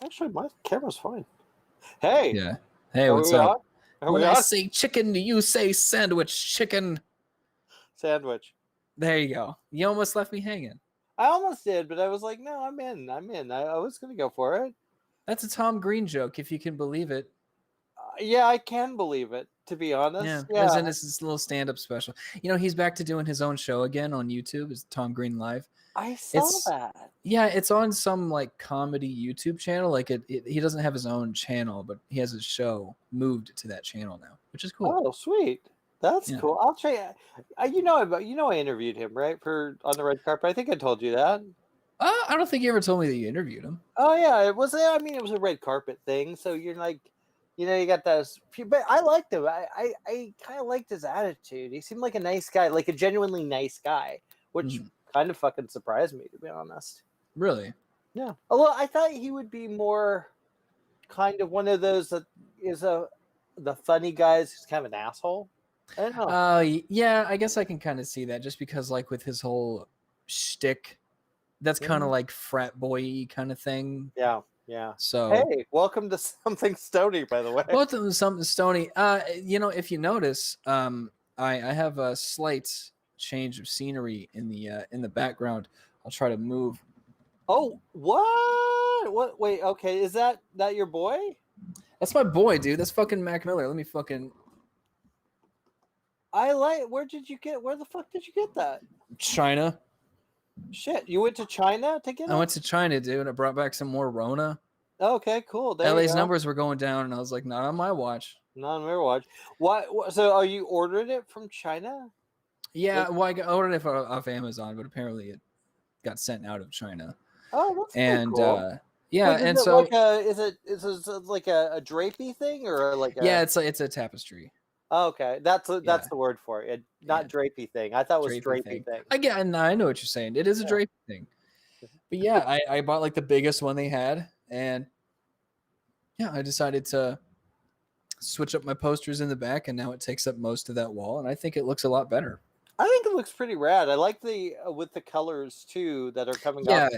Actually, my camera's fine. Hey. Yeah. Hey, Are what's we up? on? Are When we I on? say chicken, do you say sandwich chicken? Sandwich. There you go. You almost left me hanging. I almost did, but I was like, no, I'm in. I was going to go for it. That's a Tom Green joke, if you can believe it. Yeah, I can believe it, to be honest. Yeah, Yeah. it was in his little stand-up special. You know, he's back to doing his own show again on YouTube. It's Tom Green Live. I saw that. Yeah, it's on some like comedy YouTube channel. Like he doesn't have his own channel, but he has his show moved to that channel now, which is cool. Oh, sweet. That's cool. I'll try. I interviewed him right on the red carpet. I think I told you that. I don't think you ever told me that you interviewed him. Oh yeah, it was. I mean, it was a red carpet thing. So you're like, you got those. But I liked him. I kind of liked his attitude. He seemed like a nice guy, like a genuinely nice guy, which kind of fucking surprised me, to be honest. Really? Yeah. Although I thought he would be more kind of one of those that is the funny guys who's kind of an asshole. I don't know. Yeah, I guess I can kind of see that just because like with his whole shtick, that's kind of like frat boy kind of thing. Yeah, yeah. So hey, welcome to Something Stoney, by the way. Welcome to Something Stoney. If you notice, I have a slight change of scenery in the background. I'll try to move. Oh, what? What? Wait, okay. Is that your boy? That's my boy, dude. That's fucking Mac Miller. Let me fucking. Where the fuck did you get that? China. Shit, you went to China to get it? I went to China, dude, and I brought back some more Rona. Okay, cool. LA's numbers were going down, and I was like, not on my watch. Not on my watch. What? So, are you ordering it from China? Yeah, I ordered it off Amazon, but apparently it got sent out of China. Oh, that's cool. Yeah, and so is it like a drapey thing or like yeah, it's a tapestry. Oh, okay, that's the word for it. Not drapey thing. I thought it was drapey thing. Again, I know what you're saying. It is a drapey thing. But yeah, I bought like the biggest one they had, and yeah, I decided to switch up my posters in the back, and now it takes up most of that wall, and I think it looks a lot better. I think it looks pretty rad. I like the with the colors too that are coming up.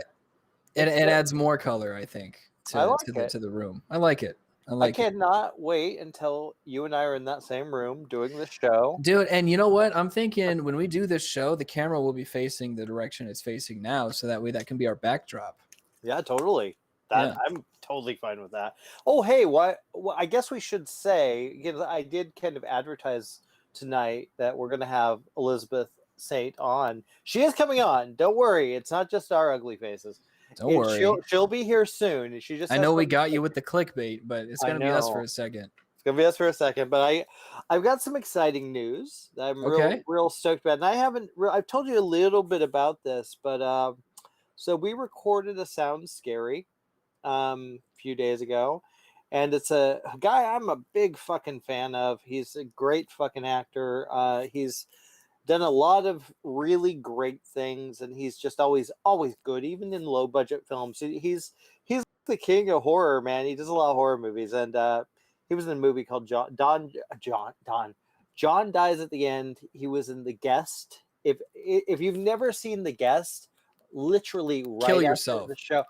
Yeah, it adds more color, I think, to the room. I like it. I cannot wait until you and I are in that same room doing this show. Dude, and you know what? I'm thinking when we do this show, the camera will be facing the direction it's facing now, so that way that can be our backdrop. Yeah, totally. I'm totally fine with that. Oh, hey, what? Well, I guess we should say, I did kind of advertise tonight that we're going to have Elizabeth Saint on. She is coming on. Don't worry. It's not just our ugly faces. Don't worry. She'll be here soon. She just. I know we got you with the clickbait, but it's going to be us for a second. It's going to be us for a second, but I've got some exciting news that I'm real stoked about. And I've told you a little bit about this, but so we recorded a Sound Scary a few days ago, and it's a guy I'm a big fucking fan of. He's a great fucking actor. He's done a lot of really great things, and he's just always good, even in low budget films. He's the king of horror, man. He does a lot of horror movies, and he was in a movie called John Dies at the End. He was in The Guest. If you've never seen The Guest, literally kill yourself. The show.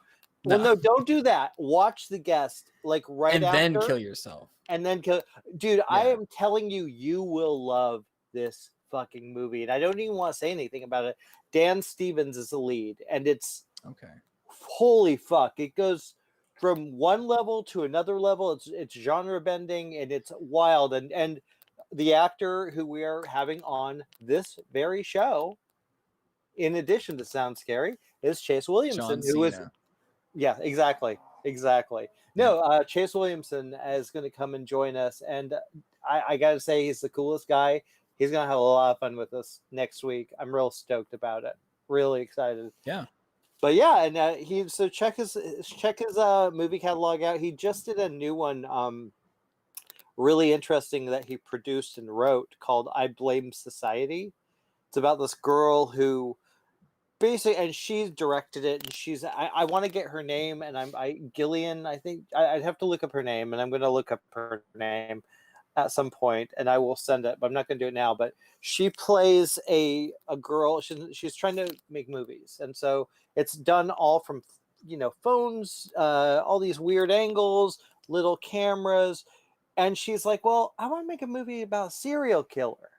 No. Well, no, don't do that. Watch The Guest, like right after, and then kill yourself. And then kill, dude. Yeah. I am telling you, you will love this fucking movie, and I don't even want to say anything about it. Dan Stevens is the lead, and it's holy fuck. It goes from one level to another level. It's genre bending, and it's wild. And the actor who we are having on this very show, in addition to Sound Scary, is Chase Williamson, who is exactly. No, Chase Williamson is going to come and join us, and I got to say, he's the coolest guy. He's going to have a lot of fun with us next week. I'm real stoked about it. Really excited. Yeah. But yeah, and check his movie catalog out. He just did a new one, really interesting, that he produced and wrote, called "I Blame Society." It's about this girl who basically, and she directed it, and I want to get her name, and Gillian, I think I'd have to look up her name, and I'm going to look up her name at some point, and I will send it, but I'm not going to do it now. But she plays a girl. She's trying to make movies, and so it's done all from phones, all these weird angles, little cameras. And she's like, well, I want to make a movie about a serial killer.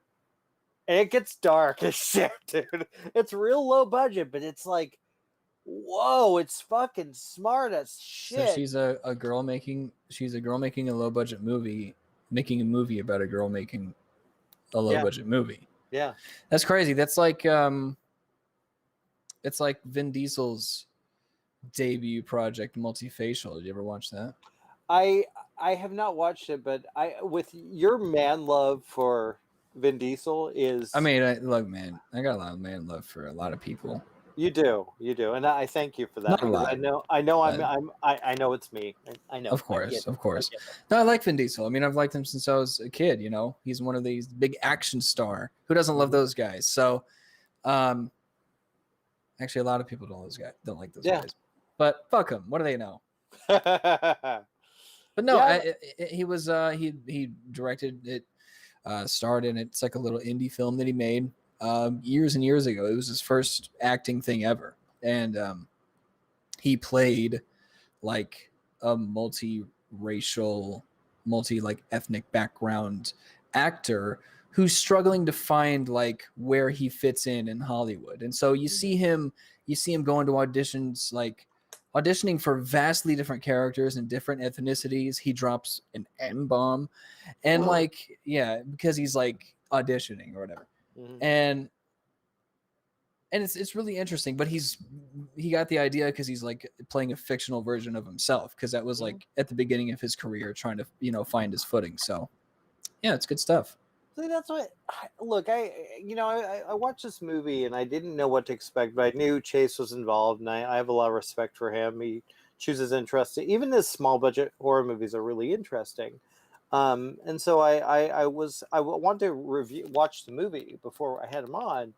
And it gets dark as shit, dude. It's real low budget, but it's like, whoa, it's fucking smart as shit. So she's a girl making a low budget movie, making a movie about a girl making a low budget movie. Yeah. That's crazy. That's like it's like Vin Diesel's debut project, Multifacial. Did you ever watch that? I have not watched it, but with your man love for Vin Diesel is. I mean, look, man, I got a lot of man love for a lot of people. You do, and I thank you for that. Not a lot. I know, I know it's me. I know. Of course. No, I like Vin Diesel. I mean, I've liked him since I was a kid. He's one of these big action star. Who doesn't love those guys? So, actually, a lot of people don't like those guys. But fuck them. What do they know? But no, he was he directed it, starred in it. It's like a little indie film that he made years and years ago. It was his first acting thing ever, and he played like a multi-racial, like ethnic background actor who's struggling to find like where he fits in Hollywood. And so you see him going to auditions, like auditioning for vastly different characters and different ethnicities. He drops an M-bomb and because he's like auditioning or whatever. Mm-hmm. And it's really interesting, but he got the idea because he's like playing a fictional version of himself, because that was like at the beginning of his career trying to find his footing. So yeah, it's good stuff. See, that's what. Look, I watched this movie and I didn't know what to expect, but I knew Chase was involved, and I have a lot of respect for him. He chooses interesting. Even his small budget horror movies are really interesting. And so I wanted to watch the movie before I had him on,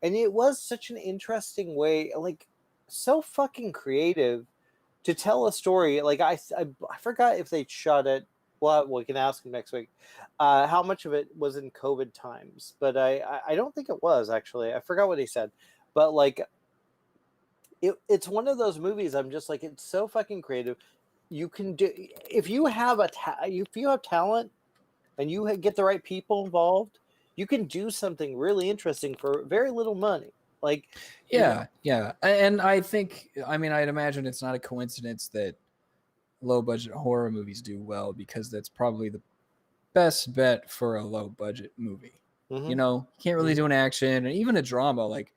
and it was such an interesting way, like so fucking creative to tell a story. Like I forgot if they shot it. Well, we can ask him next week how much of it was in COVID times, but I don't think it was, actually. I forgot what he said, but like it's one of those movies. I'm just like, it's so fucking creative. You can do, if you have talent and you get the right people involved, you can do something really interesting for very little money. Like, yeah. And I think, I'd imagine it's not a coincidence that low budget horror movies do well, because that's probably the best bet for a low budget movie. Mm-hmm. You can't really do an action, and even a drama. Like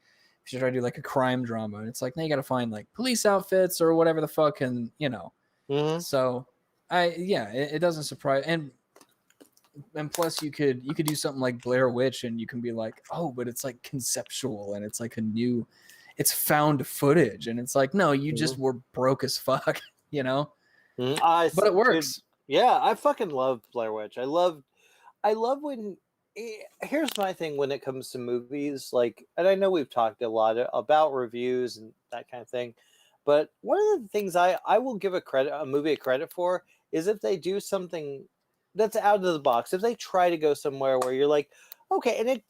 if you try to do like a crime drama, and it's like, now you got to find like police outfits or whatever the fuck, and so it doesn't surprise. And plus you could do something like Blair Witch, and you can be like, oh, but it's like conceptual, and it's like it's found footage, and it's like, no, you just were broke as fuck, but it works. Dude, yeah, I fucking love Blair Witch. I love when. Here's my thing when it comes to movies, like, and I know we've talked a lot about reviews and that kind of thing, but one of the things I will give a movie a credit for is if they do something that's out of the box. If they try to go somewhere where you're like, okay, and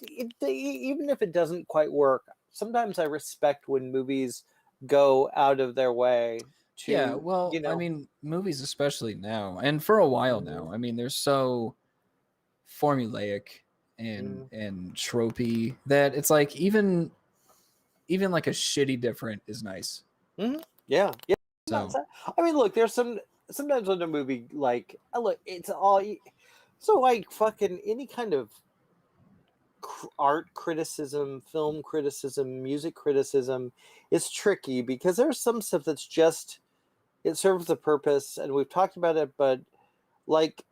even if it doesn't quite work, sometimes I respect when movies go out of their way. Movies, especially now, and for a while now, they're so formulaic and tropey that it's like even like a shitty different is nice. Yeah. So look, there's sometimes when a movie, like, look, it's all so like fucking any kind of art criticism, film criticism, music criticism is tricky, because there's some stuff that's just, it serves a purpose, and we've talked about it, but like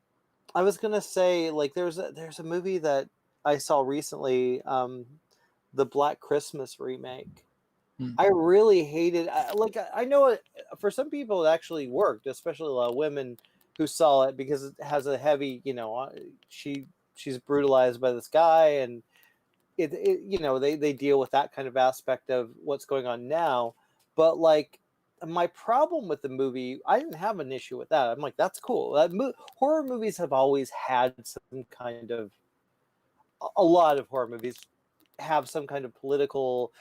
I was gonna say, like there's a movie that I saw recently, the Black Christmas remake. I really hated. I know it, for some people it actually worked, especially a lot of women who saw it, because it has a heavy, she's brutalized by this guy, and they deal with that kind of aspect of what's going on now. But like, my problem with the movie, I didn't have an issue with that. I'm like, that's cool. Horror movies have always had some kind of, a lot of horror movies have some kind of political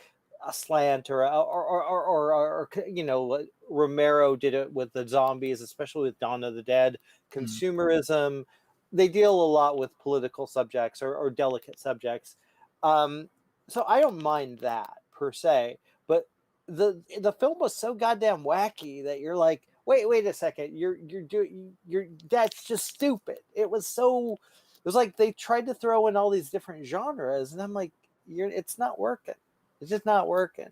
slant or Romero did it with the zombies, especially with Dawn of the Dead, consumerism. They deal a lot with political subjects or delicate subjects. So I don't mind that per se, but the film was so goddamn wacky that you're like, wait a second, you're that's just stupid. It was like they tried to throw in all these different genres, and I'm like, it's not working. It's just not working.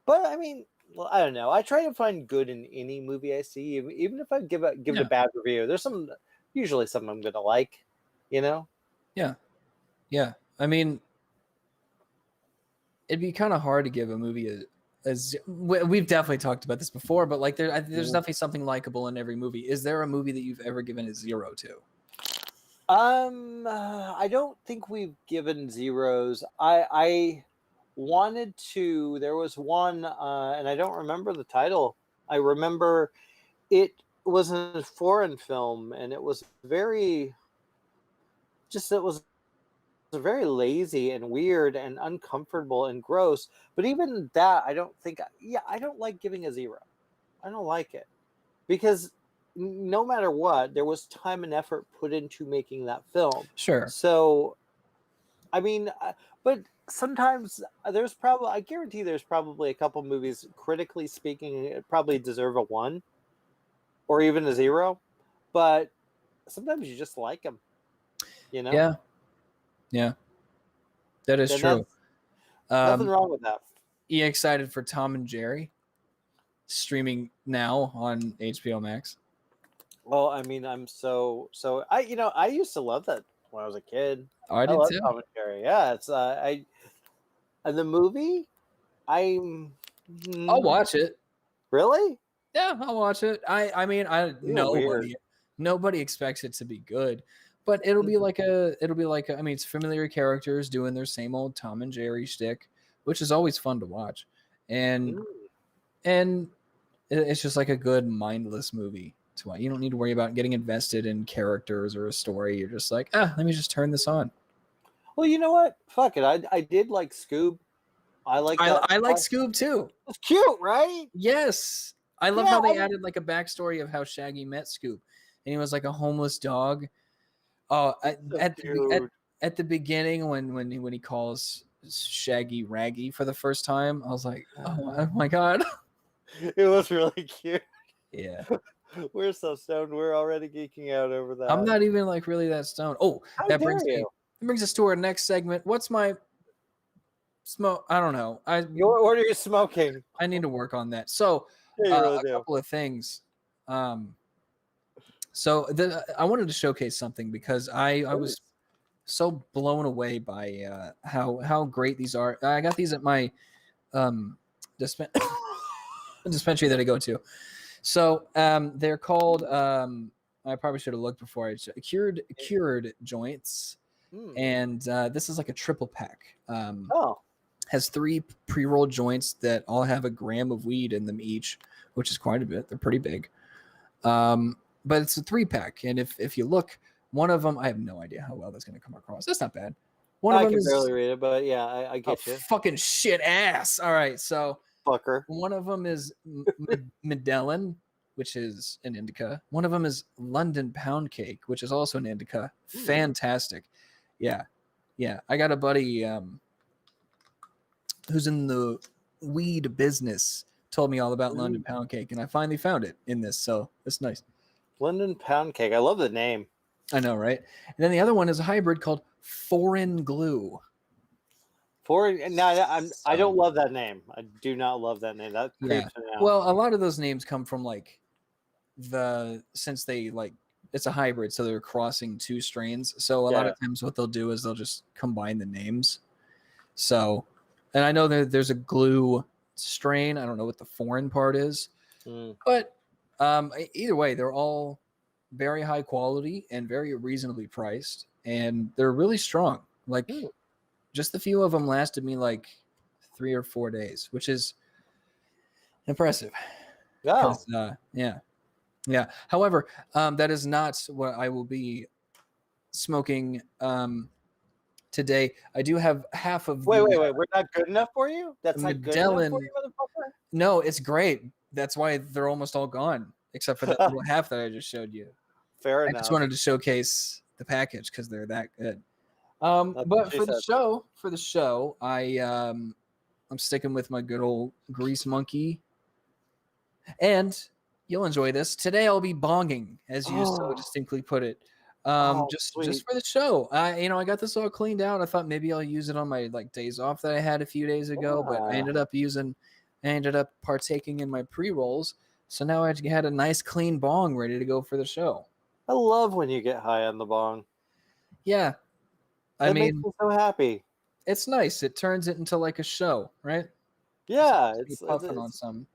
But I mean, well, I don't know. I try to find good in any movie I see, even if I give it a bad review. There's usually something I'm gonna like, you know? Yeah. I mean, it'd be kind of hard to give a movie we've definitely talked about this before, but like there's definitely something likable in every movie. Is there a movie that you've ever given a 0 to? I don't think we've given zeros. I wanted to. There was one, and I don't remember the title. I remember it was a foreign film, and it was it was very lazy and weird and uncomfortable and gross. But even that, I don't think. Yeah, I don't like giving a 0. I don't like it because no matter what, there was time and effort put into making that film. Sure. So, I mean, but sometimes I guarantee there's probably a couple movies, critically speaking, probably deserve a 1 or even a 0. But sometimes you just like them, you know? Yeah. That is And true. Nothing wrong with that. You excited for Tom and Jerry streaming now on HBO Max? Well, I mean, I'm so I used to love that when I was a kid. Oh, I did love too. Tom and Jerry. Yeah, it's and the movie, I'll watch it. Really? Yeah, I'll watch it. I mean, nobody expects it to be good, but it'll be like I mean, it's familiar characters doing their same old Tom and Jerry shtick, which is always fun to watch, and it's just like a good mindless movie to watch. You don't need to worry about getting invested in characters or a story. You're just like, let me just turn this on. Well, you know what? Fuck it. I did like Scoob. I like Scoob too. It's cute, right? Yes. I love how they added like a backstory of how Shaggy met Scoob, and he was like a homeless dog. Oh, at the beginning when he calls Shaggy Raggy for the first time, I was like, oh my god. It was really cute. Yeah. We're so stoned. We're already geeking out over that. I'm not even like really that stoned. Oh, that brings us to our next segment. What's my smoke? I don't know. What are you smoking? I need to work on that. So a couple of things. So I wanted to showcase something because I was so blown away by how great these are. I got these at my dispensary that I go to. So they're called I probably should have looked before I cured joints. And this is like a triple pack. Has 3 pre-rolled joints that all have a gram of weed in them each, which is quite a bit. They're pretty big. But it's a 3-pack, and if you look, one of them, I have no idea how well that's going to come across. That's not bad. I can barely read it, but yeah, I get you. Fucking shit ass. All right, so fucker. One of them is Medellin, which is an indica. One of them is London Pound Cake, which is also an indica. Fantastic. Yeah. I got a buddy who's in the weed business. Told me all about London Pound Cake, and I finally found it in this, so it's nice. London Pound Cake. I love the name. I know, right? And then the other one is a hybrid called Foreign Glue. I don't love that name. I do not love that name. That creeps me out. Well, a lot of those names come from since they it's a hybrid, so they're crossing 2 strains. So a lot of times what they'll do is they'll just combine the names. So, and I know that there's a glue strain. I don't know what the foreign part is, but either way, they're all very high quality and very reasonably priced, and they're really strong. Just the few of them lasted me 3 or 4 days, which is impressive. Yeah. However, that is not what I will be smoking today. I do have half of Wait. We're not good enough for you? That's not good enough for you, motherfucker? No, it's great. that's why they're almost all gone, except for that little half that I just showed you. Fair I enough. just wanted to showcase the package because they're that good. That's But for the show, I'm sticking with my good old Grease Monkey, and you'll enjoy this. Today I'll be bonging, as you so distinctly put it. Just for the show. I got this all cleaned out. I thought maybe I'll use it on my like days off that I had a few days ago, but I ended up partaking in my pre-rolls. So now I had a nice clean bong ready to go for the show. I love when you get high on the bong. Yeah. That makes me so happy. It's nice. It turns it into like a show, right? Yeah, it's puffing on some.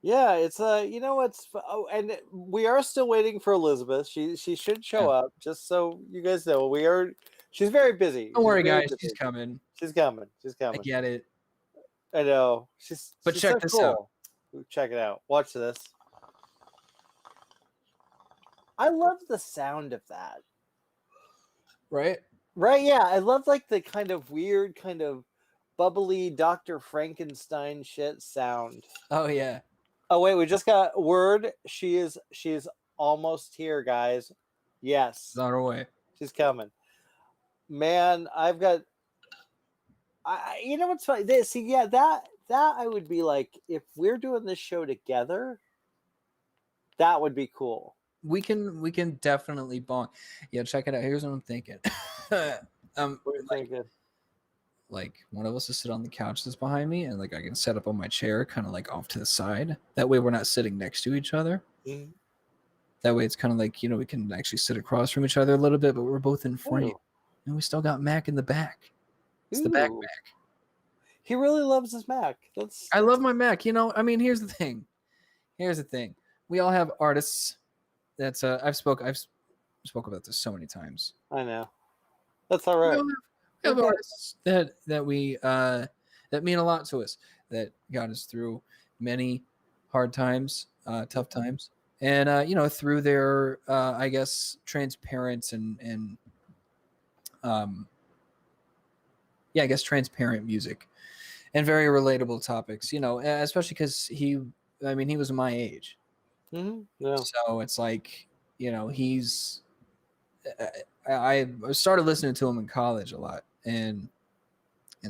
Yeah, it's and we are still waiting for Elizabeth. She should show up, just so you guys know. She's very busy. Don't worry, guys. She's coming. She's coming. I get it. I know. But she's check so this cool. out. Check it out. Watch this. I love the sound of that. Right? Right, yeah. I love like the kind of weird, kind of bubbly Dr. Frankenstein shit sound. Oh yeah. Oh wait, we just got word. She is almost here, guys. Yes. She's on her way. She's coming. Man, I've got you know what's funny? That I would be like, if we're doing this show together, that would be cool. We can definitely bond. Yeah, check it out. Here's what I'm thinking. What are you thinking? Like one of us will sit on the couch that's behind me, and like I can set up on my chair, kind of like off to the side. That way we're not sitting next to each other. Mm-hmm. That way it's kind of like, we can actually sit across from each other a little bit, but we're both in frame. And we still got Mac in the back. It's the back Mac. He really loves his Mac. I love my Mac. Here's the thing. We all have artists. That's I've spoke about this so many times. I know. That's all right. We have artists that we that mean a lot to us, that got us through many hard times, tough times, and through their I guess transparent and transparent music and very relatable topics. Especially because he was my age. Mm-hmm. Yeah. So it's like, he's. I started listening to him in college a lot, and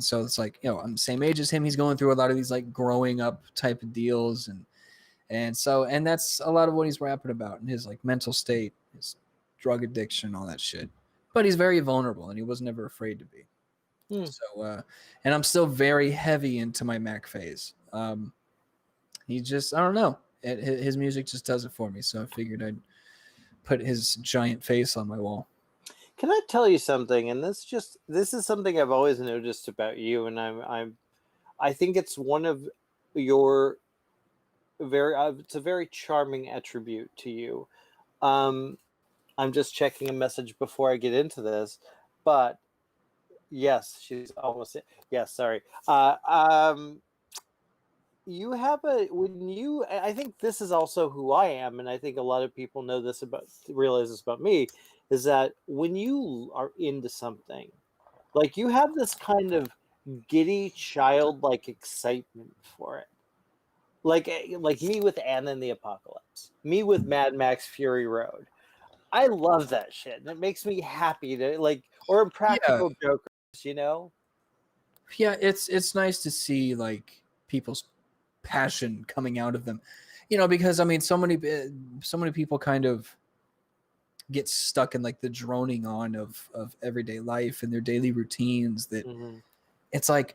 so it's like, I'm the same age as him. He's going through a lot of these like growing up type of deals, and that's a lot of what he's rapping about in his like mental state, his drug addiction, all that shit. But he's very vulnerable, and he was never afraid to be. So, and I'm still very heavy into my Mac phase. He just, I don't know. His music just does it for me. So I figured I'd put his giant face on my wall. Can I tell you something? And this is something I've always noticed about you, and I think it's one of your it's a very charming attribute to you. I'm just checking a message before I get into this, but yes, she's almost. Yes, sorry. You have I think this is also who I am, and I think a lot of people realize this about me, is that when you are into something, like you have this kind of giddy childlike excitement for it. Like me with Anna and the Apocalypse, me with Mad Max Fury Road. I love that shit. And it makes me happy to or Impractical Jokers, Yeah, it's nice to see like people's passion coming out of them, because so many people kind of get stuck in like the droning on of everyday life and their daily routines that it's like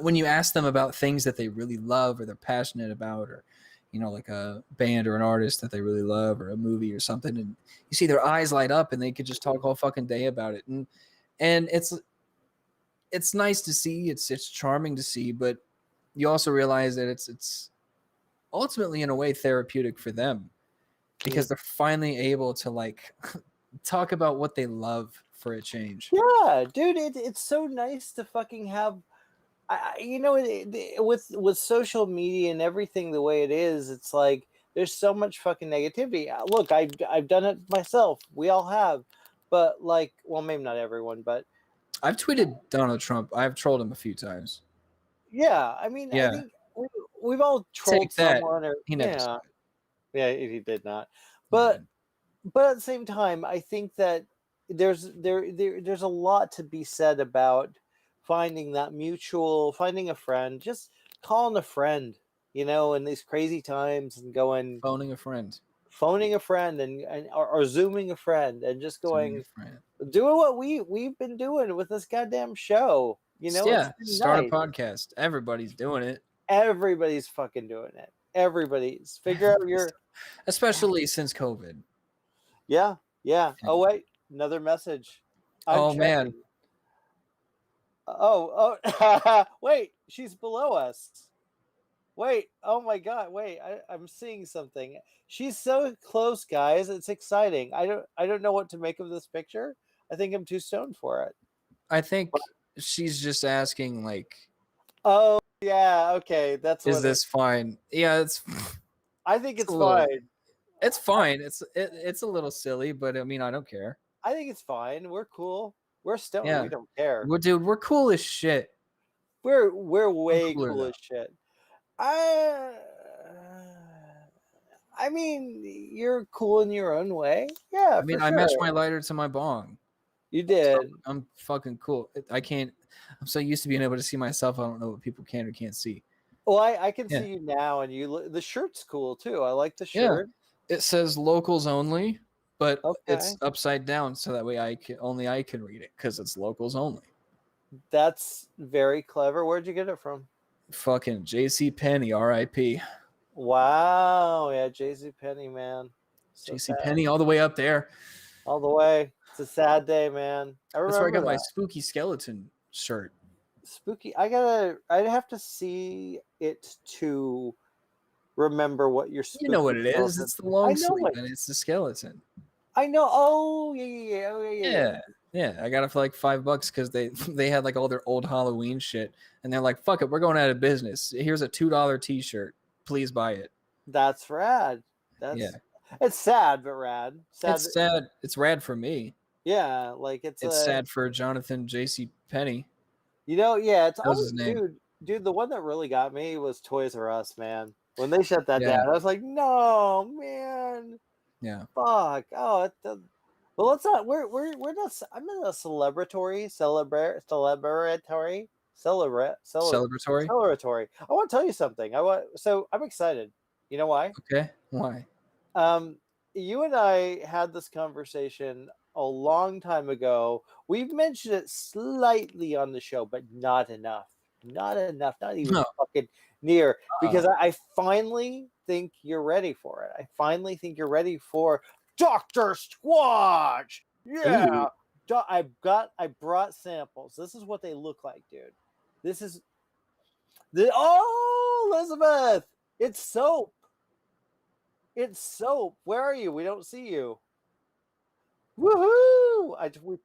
when you ask them about things that they really love or they're passionate about, or like a band or an artist that they really love, or a movie or something, and you see their eyes light up and they could just talk all fucking day about it, and it's nice to see, it's charming to see, but you also realize that it's ultimately in a way therapeutic for them, because they're finally able to like talk about what they love for a change. Yeah, dude, it's so nice to fucking have, with social media and everything the way it is, it's like there's so much fucking negativity. Look, I've done it myself. We all have, but like, well, maybe not everyone, but I've tweeted Donald Trump. I've trolled him a few times. Yeah, I mean, Yeah. I think we've all trolled Take that. someone, or He never said it. yeah, he did not. But at the same time, I think that there's a lot to be said about finding a friend, just calling a friend, in these crazy times, and going Phoning a friend. phoning a friend, or zooming a friend, and just Zooming going a friend. doing what we've been doing with this goddamn show. It's been start nice. a podcast. Everybody's doing it. Everybody's fucking doing it. Everybody's figure out your, especially since COVID. yeah. Oh wait, another message. Oh man. Oh, wait, she's below us. Wait, oh my god, wait, I'm seeing something. She's so close, guys. It's exciting. I don't know what to make of this picture. I think I'm too stoned for it. I think she's just asking, like, oh yeah, okay, that's is this fine? Yeah, it's. I think it's fine. It's fine. It's a little silly, but I mean, I don't care. I think it's fine. We're cool. We're stoned. Yeah. We don't care. We're cool as shit. We're way cool as shit. I mean, you're cool in your own way. Yeah, I mean, I matched my lighter to my bong. You did. So I'm fucking cool. I can't. I'm so used to being able to see myself. I don't know what people can or can't see. Well, I can see you now, and the shirt's cool too. I like the shirt. Yeah. It says locals only, but it's upside down, so that way I can read it because it's locals only. That's very clever. Where'd you get it from? Fucking JCPenney, R.I.P. Wow, yeah, JCPenney, man. So JCPenney, all the way up there. All the way. It's a sad day, man. That's where I got my spooky skeleton shirt. Spooky. I'd have to see it to remember what your spooky. You know what it is? It's the long sleeve, and it's the skeleton. I know. Oh yeah. Yeah, I got it for like $5 because they had like all their old Halloween shit, and they're like, "Fuck it, we're going out of business. Here's a $2 T-shirt. Please buy it." That's rad. It's sad but rad. It's sad. It's rad for me. Yeah, like it's sad for Jonathan JCPenney. It's his name. Dude. The one that really got me was Toys R Us, man. When they shut that down, I was like, no, man. Yeah. Fuck. Oh, well, let's not. We're not. I'm in a celebratory. I want to tell you something. I'm excited. You know why? Okay. Why? You and I had this conversation a long time ago. We've mentioned it slightly on the show, but not enough. Not even fucking near. Because I finally think you're ready for it. I finally think you're ready for Dr. Squatch. Yeah. I brought samples. This is what they look like, dude. This is Elizabeth. It's soap. It's soap. Where are you? We don't see you. Woohoo!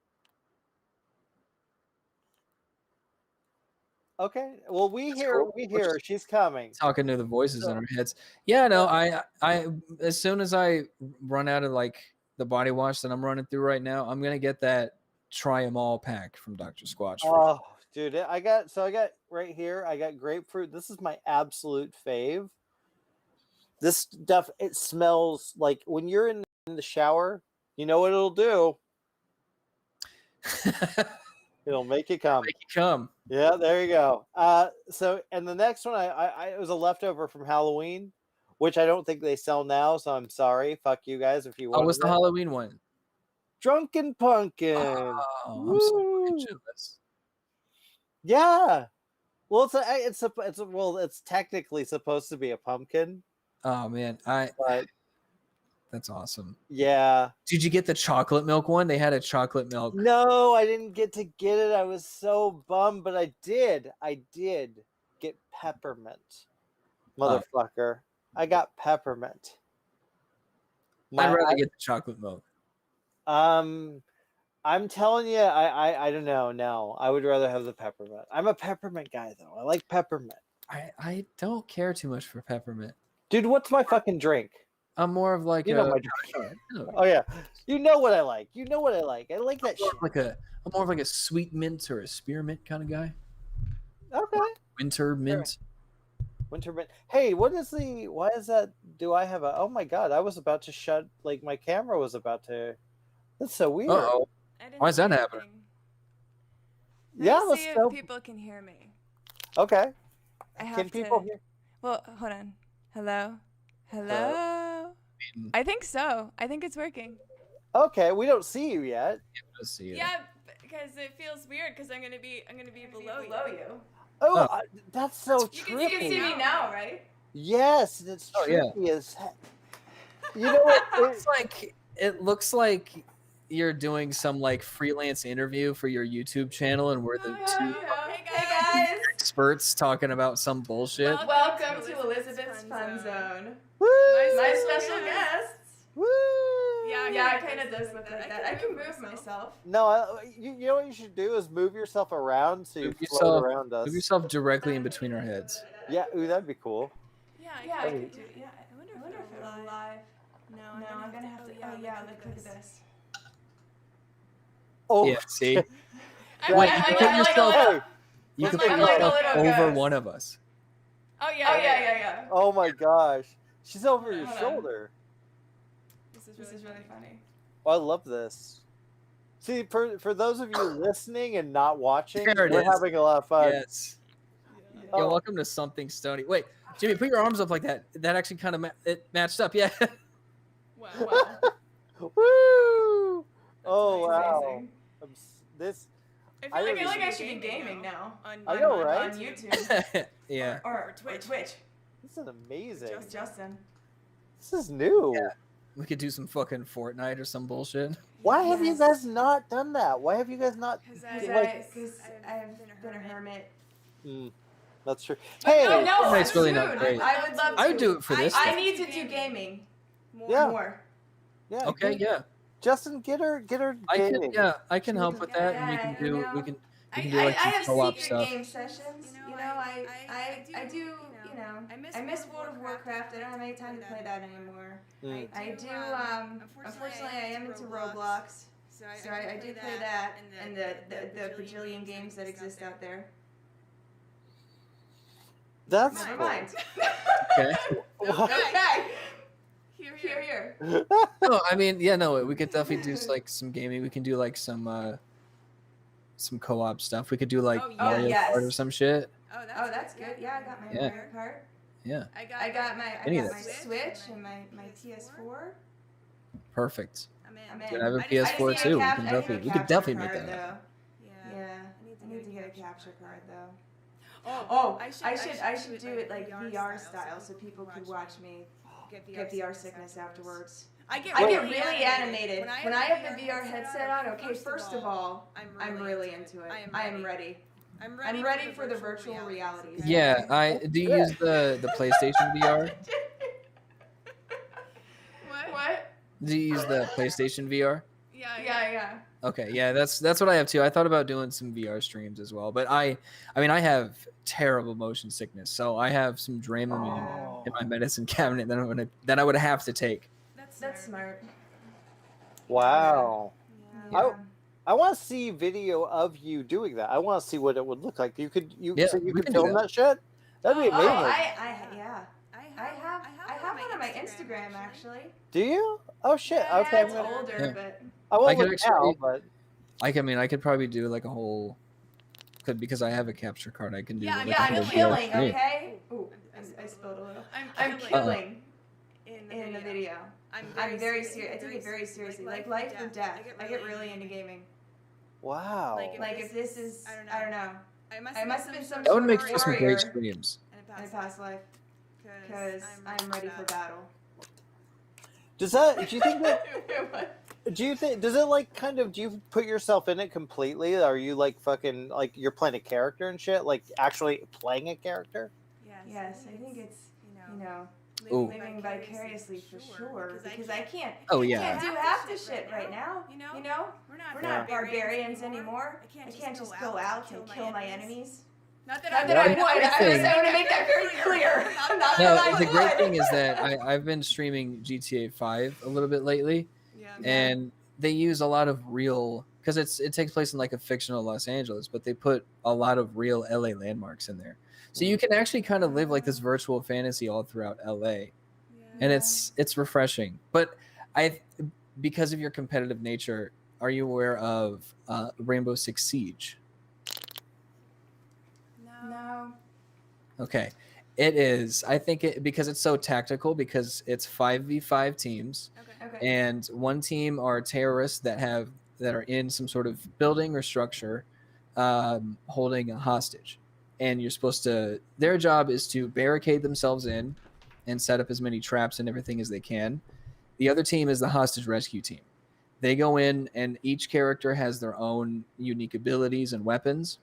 Okay. Well, we hear her. She's coming. Talking to the voices in our heads. Yeah, no, I as soon as I run out of like the body wash that I'm running through right now, I'm gonna get that try 'em all pack from Dr. Squatch. Oh, dude, I got right here. I got grapefruit. This is my absolute fave. This stuff, it smells like when you're in the shower. You know what it'll do? It'll make you come. Make you come. Yeah, there you go. So, and the next one, it was a leftover from Halloween, which I don't think they sell now. So I'm sorry. Fuck you guys if you want. Oh, what's the Halloween one? Drunken Pumpkin. Oh, I'm so fucking jealous. Yeah. Well, it's technically supposed to be a pumpkin. Oh man, that's awesome. Yeah. Did you get the chocolate milk one? They had a chocolate milk. No, I didn't get to get it. I was so bummed, but I did get peppermint. Motherfucker. I got peppermint. I'd rather get the chocolate milk. I'm telling you, I don't know. No, I would rather have the peppermint. I'm a peppermint guy, though. I like peppermint. I don't care too much for peppermint. Dude, what's my fucking drink? I'm more of like my drink. Oh yeah, you know what I like. I like that shit. I'm more of like a sweet mint or a spearmint kind of guy. Okay. Winter mint. Winterman. Hey, what is the? Why is that? Do I have a? Oh my god! I was about to shut. Like my camera was about to. That's so weird. Uh-oh. Why is that happening? Yeah, let's let's see if go. people can hear me. Okay. I have Can people to. hear? Well, hold on. Hello. Hello. I think so. I think it's working. Okay, we don't see you yet. Let's see you. Yeah, because it feels weird because I'm gonna be below you. Oh, that's so You trippy. can see me now, right? Yes, and it's Oh, yeah. trippy as heck. You know what? It looks like you're doing some like freelance interview for your YouTube channel, and we're the two Hey guys. experts talking about some bullshit. Welcome to Elizabeth's Fun Zone. Woo! My special guests. Woo! Yeah, it kind of does look like that. I can move myself. No, you know what you should do is move yourself around so you Move float yourself- around us. Move yourself directly in between our heads. Yeah, ooh, that'd be cool. Yeah, I could do. Yeah, I wonder if it'll live. No, I'm gonna have to. Oh yeah, look at this. Oh, Yeah, see? Wait, you put yourself- hey, You can I'm put like a yourself little over ghost. one of us. Oh yeah. oh my gosh, she's over your Hold on. shoulder. This is really funny. Oh, I love this. See, for those of you listening and not watching, There it we're is. having a lot of fun. Yes. Oh. Yo, welcome to Something Stoney. Wait, Jimmy, put your arms up like that. That actually kind of it matched up. Yeah. Wow. Woo! Oh wow. This I I feel like really- I should be gaming now. I know, right? On YouTube. Yeah. Or Twitch. is amazing. Justin. This is new. Yeah. We could do some fucking Fortnite or some bullshit. Why have you guys not done that? Why have you guys not? Because Like, I've been a hermit. that's true. But Hey, no, Fortnite's really not soon. great. I would love to. I would do it for this I stuff. need to do gaming. Yeah. More. yeah. Okay, yeah. Justin, get her gaming. I can help with that, and we can do like I some have co-op secret stuff. game sessions. I do. I miss World of Warcraft. I don't have any time to play that anymore. I do. Unfortunately, I am into Roblox. So I do play that and the bajillion games that exist out there. That's Never cool. mind. Okay. Okay. Here. No, I mean, yeah, no, we could definitely do like some gaming. We can do like some co-op stuff. We could do like Mario yes. Kart or some shit. Oh, that's good. Yeah, I got my Yeah. Mario Kart. Yeah. I got Any of my Switch and my PS4. Perfect. I'm Dude, I have a PS4 too. We could definitely make that happen. Yeah. I need to get a capture card though. Oh, I should do it like VR style so people could watch me get VR sickness afterwards. I get really animated. When I have the VR headset on, okay, first of all, I'm really into it. I am ready. I'm ready for the virtual realities. Yeah, do you use the PlayStation VR? What? Do you use the PlayStation VR? Yeah. Okay, yeah, that's what I have too. I thought about doing some VR streams as well, but I mean, I have terrible motion sickness, so I have some Dramamine in my medicine cabinet that I would have to take. That's smart. Wow. Yeah. I want to see video of you doing that. I want to see what it would look like. You could Yeah, so you we could can do film that. that shit. That'd be amazing. I have one on my Instagram actually. Do you? Oh shit. Yeah, okay, it's older, Yeah. but I won't I could look now, actually- but I could probably do like a whole, because I have a capture card. I can do. like, a I'm whole VR killing. stream. Okay. Ooh, I spilled a little. I'm killing in the video. I'm very serious. I take it very seriously, like life or death. I get really into gaming. wow. Like if this is, I don't know. I must have been some That would sort make of for some warrior great streams. in a past life, because I'm ready for battle. Does that? Do you think that? Do you think? Does it like kind of? Do you put yourself in it completely? Are you like fucking like you're playing a character and shit? Like actually playing a character? Yes, I think it's Ooh. living vicariously for sure, because I can't. Oh I yeah. can't do half the shit right now. You know, we're not barbarians anymore. I can't just go out and kill my enemies. Not that I would. I want to make that very clear. Not No, that I the great would. thing is that I've been streaming GTA 5 a little bit lately, and they use a lot of real, because it takes place in like a fictional Los Angeles, but they put a lot of real LA landmarks in there, so you can actually kind of live like this virtual fantasy all throughout LA, and it's refreshing. But because of your competitive nature, are you aware of Rainbow Six Siege? No. Okay. It is. I think because it's so tactical, because it's 5v5 teams. Okay. And one team are terrorists that are in some sort of building or structure, holding a hostage. And you're supposed to, their job is to barricade themselves in and set up as many traps and everything as they can. The other team is the hostage rescue team. They go in, and each character has their own unique abilities and weapons.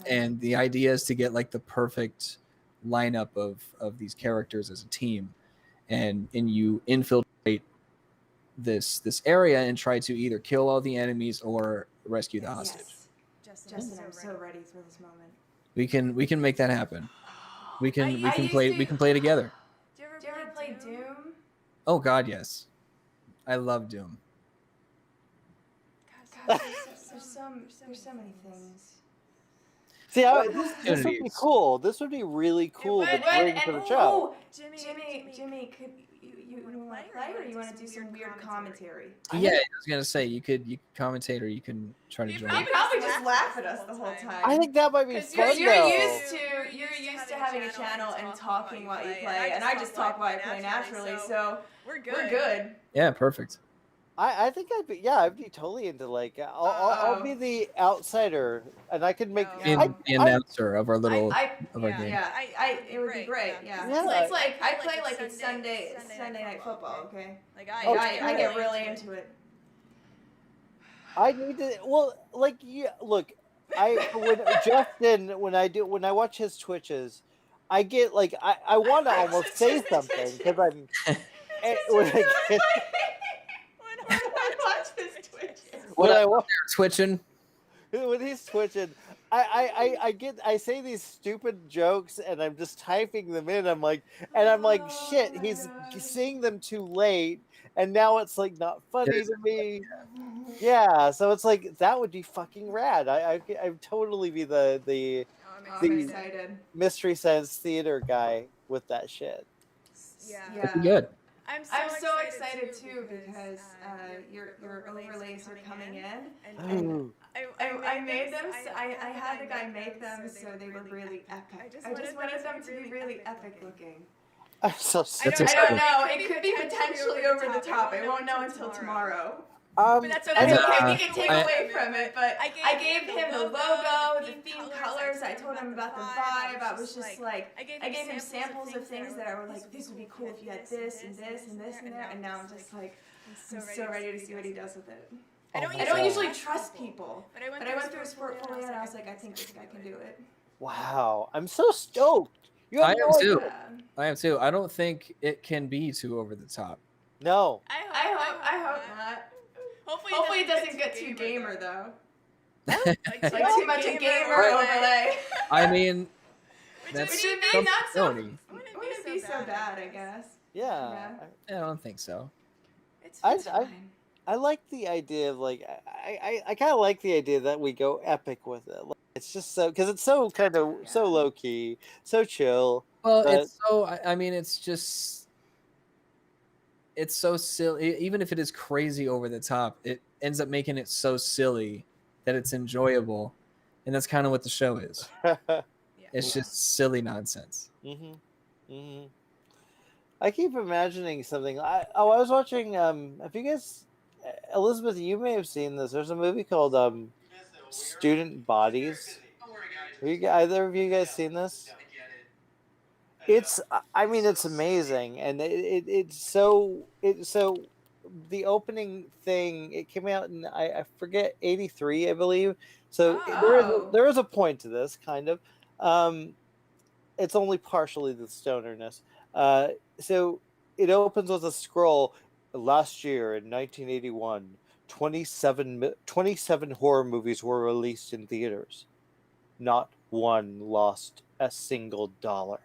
And the idea is to get like the perfect lineup of these characters as a team, and you infiltrate this area and try to either kill all the enemies or rescue the hostage. Yes. Justin, I'm so ready for this moment. We can make that happen. We can play together. Do you ever play Doom? Oh God, yes. I love Doom. God, there's so many things. See, this would be cool. This would be really cool to bring to the show. Oh, Jimmy, could you want to play, or you want to do some weird commentary? Yeah, I was gonna say you could commentate, or you can try to join. You probably just laugh at us the whole time. I think that might be fun. You're used to having a channel and talking while you play, and I just talk while I play naturally, so we're good. Yeah, perfect. I think I'd be totally into like I'll be the outsider, and I could make the announcer of our little game. Yeah, it would be great. Yeah. It's like I play like it's Sunday night football. Okay, like I get really into it. I need to. Well, like look, when I watch his Twitches, I get like I want to almost say something because I'm when I get. When I watch twitching, when he's twitching, I say these stupid jokes and I'm just typing them in. I'm like, shit, he's seeing them too late, and now it's like not funny to me. Yeah, so it's like that would be fucking rad. I'd totally be the Mystery Science Theater guy with that shit. That'd be good. I'm so excited too because your overlays are coming in, and I made them. I had the guy make them so they were really epic. I just wanted them to be really epic looking. I'm so sick. I don't know. It could be potentially over the top. I won't know until tomorrow. But that's okay. We can take away from it. But I gave him the logo, the theme colors. I told him about the vibe. I was just like, I gave him samples of things that I was like, this would be cool if you had this and this and this in there. And now I'm just like, I'm so ready to see what he does with it. I don't usually trust people, but I went through his portfolio and I was like, I think this guy can do it. Wow, I'm so stoked. I am too. I am too. I don't think it can be too over the top. No. I hope not. Hopefully it doesn't get too gamer though. like too much a gamer overlay. I mean, that's Stoney. Wouldn't be so bad, I guess. Yeah. I don't think so. It's fine. I like the idea of like I kind of like the idea that we go epic with it. Like, it's just so because it's so kind of so low key, so chill. Well, it's so. I mean, it's just. It's so silly. Even if it is crazy over the top, it ends up making it so silly that it's enjoyable, and that's kind of what the show is. It's just silly nonsense. I keep imagining something. I was watching. Have you guys, Elizabeth? You may have seen this. There's a movie called Student Bodies. Have either of you guys seen this? It's amazing, and it's so the opening thing. It came out in I forget 83, I believe. So there is a point to this kind of. It's only partially the stonerness. So it opens with a scroll. Last year in 1981, 27 horror movies were released in theaters. Not one lost a single dollar.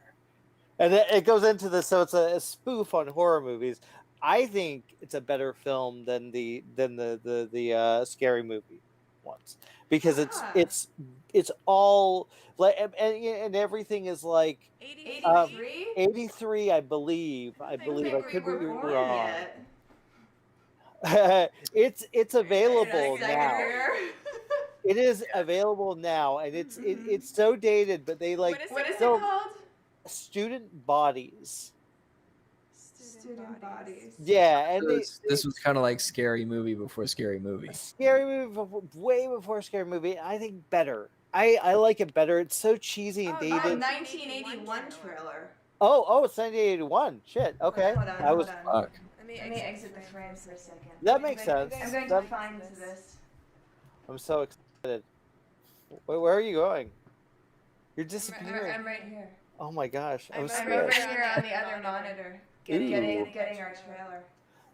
And it goes into this, so it's a spoof on horror movies. I think it's a better film than the Scary Movie ones, because it's all like, and everything is like 83? 83, I believe. I could be wrong. It's available now. It is available now, and it's so dated, but they like What is it still called? Student Bodies. Student Bodies. Yeah, and this was kind of like Scary Movie before Scary Movie. Scary Movie way before Scary Movie. I think better. I like it better. It's so cheesy and dated. 1981 trailer. Oh, it's 1981. Shit. Okay. Hold on. Fuck. Let me exit the frame for a second. That makes sense. I'm going to find this. I'm so excited. Where are you going? You're disappearing. I'm right here. Oh my gosh. I'm over scared. here on the other monitor. Getting our trailer.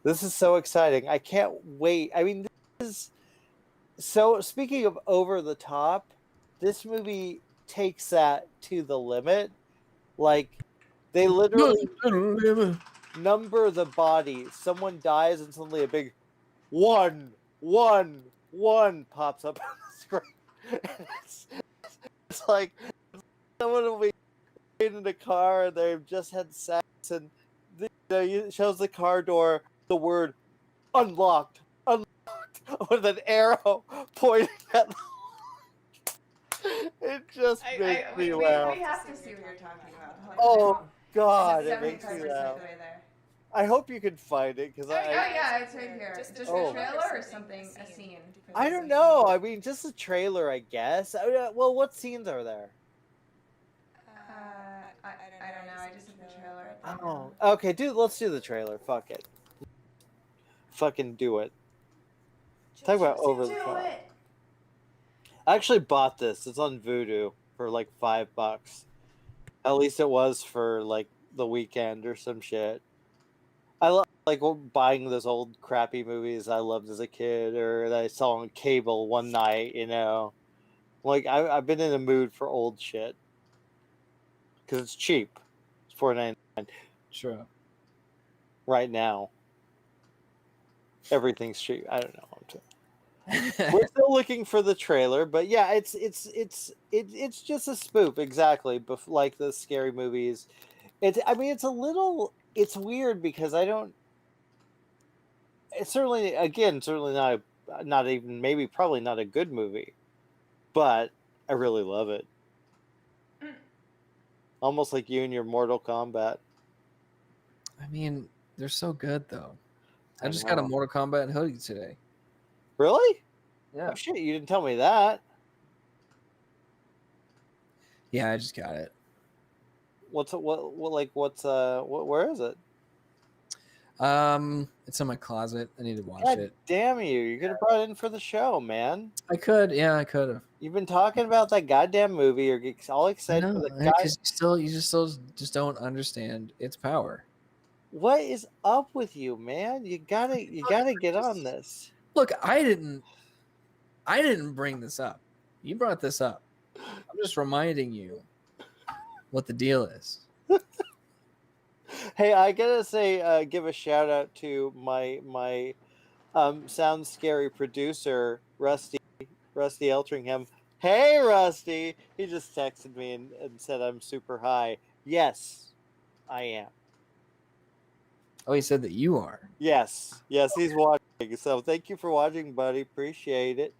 This is so exciting. I can't wait. I mean, this is so, speaking of over the top, this movie takes that to the limit. Like, they literally number the bodies. Someone dies and suddenly a big 1, 1, 1 pops up on the screen. It's like someone will be in the car and they've just had sex, and it shows the car door, the word unlocked with an arrow pointing at the... It just makes me laugh. We have to see what you're talking about. Oh God, it makes me laugh. I hope you can find it, because yeah, it's right here. Just a trailer or something, a scene? I don't know. I mean, just a trailer, I guess. Well, what scenes are there? I don't know. I just have the trailer. Oh, okay, dude. Let's do the trailer. Fuck it. Fucking do it. Talk about over the top. I actually bought this. It's on Vudu for like $5. At least it was for like the weekend or some shit. I love like buying those old crappy movies I loved as a kid, or that I saw on cable one night. You know, like I've been in a mood for old shit because it's cheap. It's $4.99. Sure. Right now, everything's cheap. I don't know. We're still looking for the trailer, but yeah, it's just a spoof, exactly, like the Scary Movies. It's weird because I don't. It's certainly not even maybe probably not a good movie, but I really love it. Almost like you and your Mortal Kombat. I mean, they're so good though. I just got a Mortal Kombat hoodie today. Really? Yeah. Oh shit! You didn't tell me that. Yeah, I just got it. Where is it? It's in my closet. I need to watch God it. Damn you! You could have brought it in for the show, man. I could. Yeah, I could have. You've been talking about that goddamn movie. You're all excited for the guy. You just don't understand its power. What is up with you, man? You gotta get on this. Look, I didn't bring this up. You brought this up. I'm just reminding you what the deal is. Hey, I gotta say, give a shout out to my Sound Scary producer, Rusty Eltringham. Hey, Rusty! He just texted me and said I'm super high. Yes, I am. Oh, he said that you are. Yes, he's watching. So thank you for watching, buddy. Appreciate it.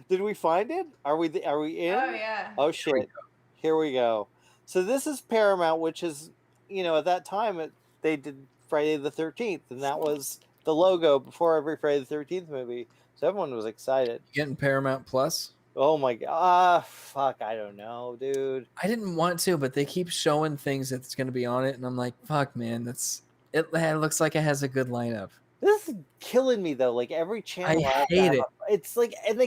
Did we find it? Are we in? Oh yeah. Oh shit! Here we go. So this is Paramount, which is, at that time they did Friday the 13th, and that was the logo before every Friday the 13th movie. So everyone was excited. You getting Paramount Plus? Oh my god! Fuck! I don't know, dude. I didn't want to, but they keep showing things that's going to be on it, and I'm like, fuck, man, it looks like it has a good lineup. This is killing me though. Like every channel, I hate it. It's like, and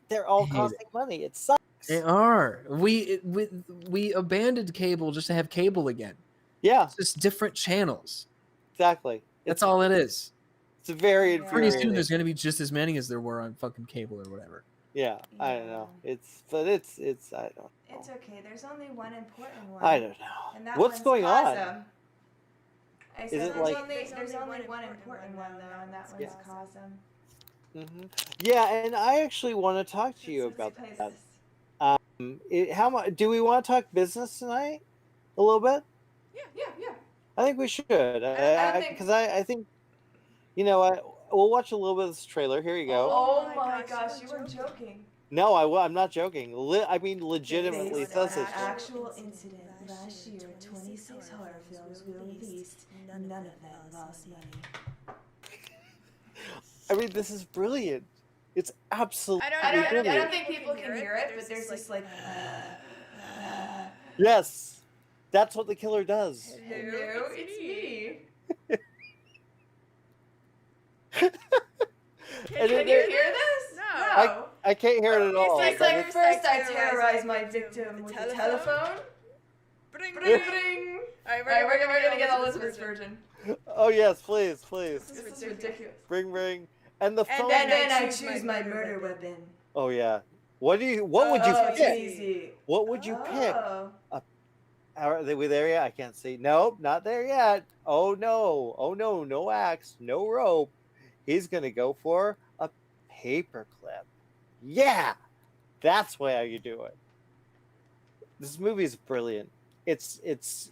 they're all costing money. It sucks. They are. We abandoned cable just to have cable again. Yeah, it's just different channels. Exactly. That's all it is. It's very pretty soon. There's going to be just as many as there were on fucking cable or whatever. Yeah, I don't know. It's I don't know. It's okay. There's only one important one. I don't know. And that What's going on? Is it like? There's only one important one though, and that one's Cosm. Yeah, and I actually want to talk to you about that. How much do we want to talk business tonight? A little bit. Yeah. I think we should. Because I think, we'll watch a little bit of this trailer. Here you go. Oh my gosh, you were joking. No, I'm not joking. I mean, legitimately, it says this. Actual incident last year, 26 horror films were released. None of them lost money. I mean, this is brilliant. It's absolutely brilliant. I don't think people can hear it, but there's this like. Yes, that's what the killer does. Hello, it's me. Can you hear this? No. I can't hear it at all. It's like first I terrorize my victim with the telephone. Bring, bring, bring. All right, we're gonna get Elizabeth's version. Oh yes, please. This is ridiculous. Bring, and the phone. And then I choose my murder weapon. Oh yeah. What would you pick? Easy. What would you pick? Are they there yet? I can't see. Nope, not there yet. Oh no, no axe, no rope. He's gonna go for a paperclip. Yeah, that's how you do it. This movie is brilliant. It's.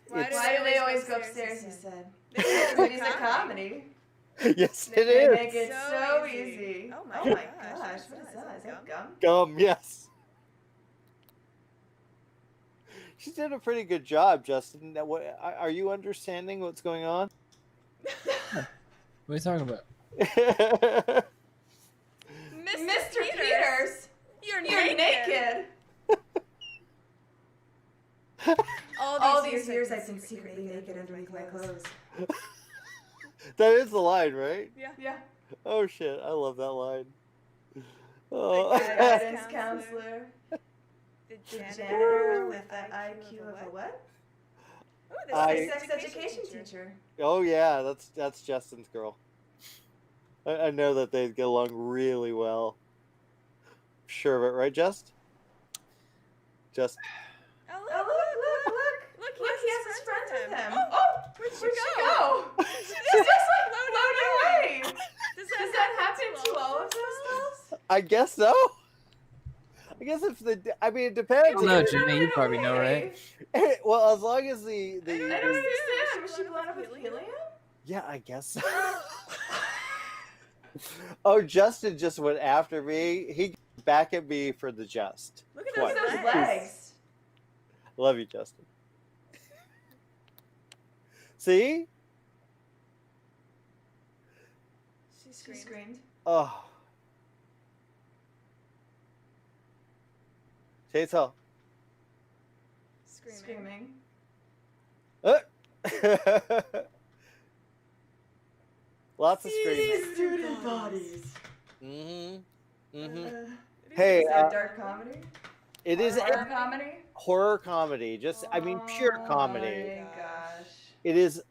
Why do they always go upstairs? He said. It's a comedy. Yes, it They is. make it so easy. Oh my gosh, what is that? Is that gum? Gum, yes. She did a pretty good job, Justin. Are you understanding what's going on? What are you talking about? Mr. Peters, you're naked. All these years I've been secretly naked underneath my clothes. That is the line, right? Yeah. Oh shit, I love that line. Oh. The guidance counselor. The janitor with the IQ of a what? Oh, the sex education teacher. Oh yeah, that's Justin's girl. I know that they'd get along really well. Sure of it, right, Just? Look, he has his friends with him. Oh, where'd she go? She's just like floating away. Does that happen to all of those dolls? I guess so. I guess it depends. I don't know, Jimmy, you probably know, right? Well, as long as the I don't understand. Was she blown up with helium? Yeah, I guess so. Oh, Justin just went after me. He back at me for the just. Look at those legs. Love you, Justin. See? She screamed. Oh. Chainsaw. Screaming. Lots of screaming. Student bodies. Hey, is that dark comedy? It is horror comedy. Horror comedy. Pure comedy. Oh my gosh. It is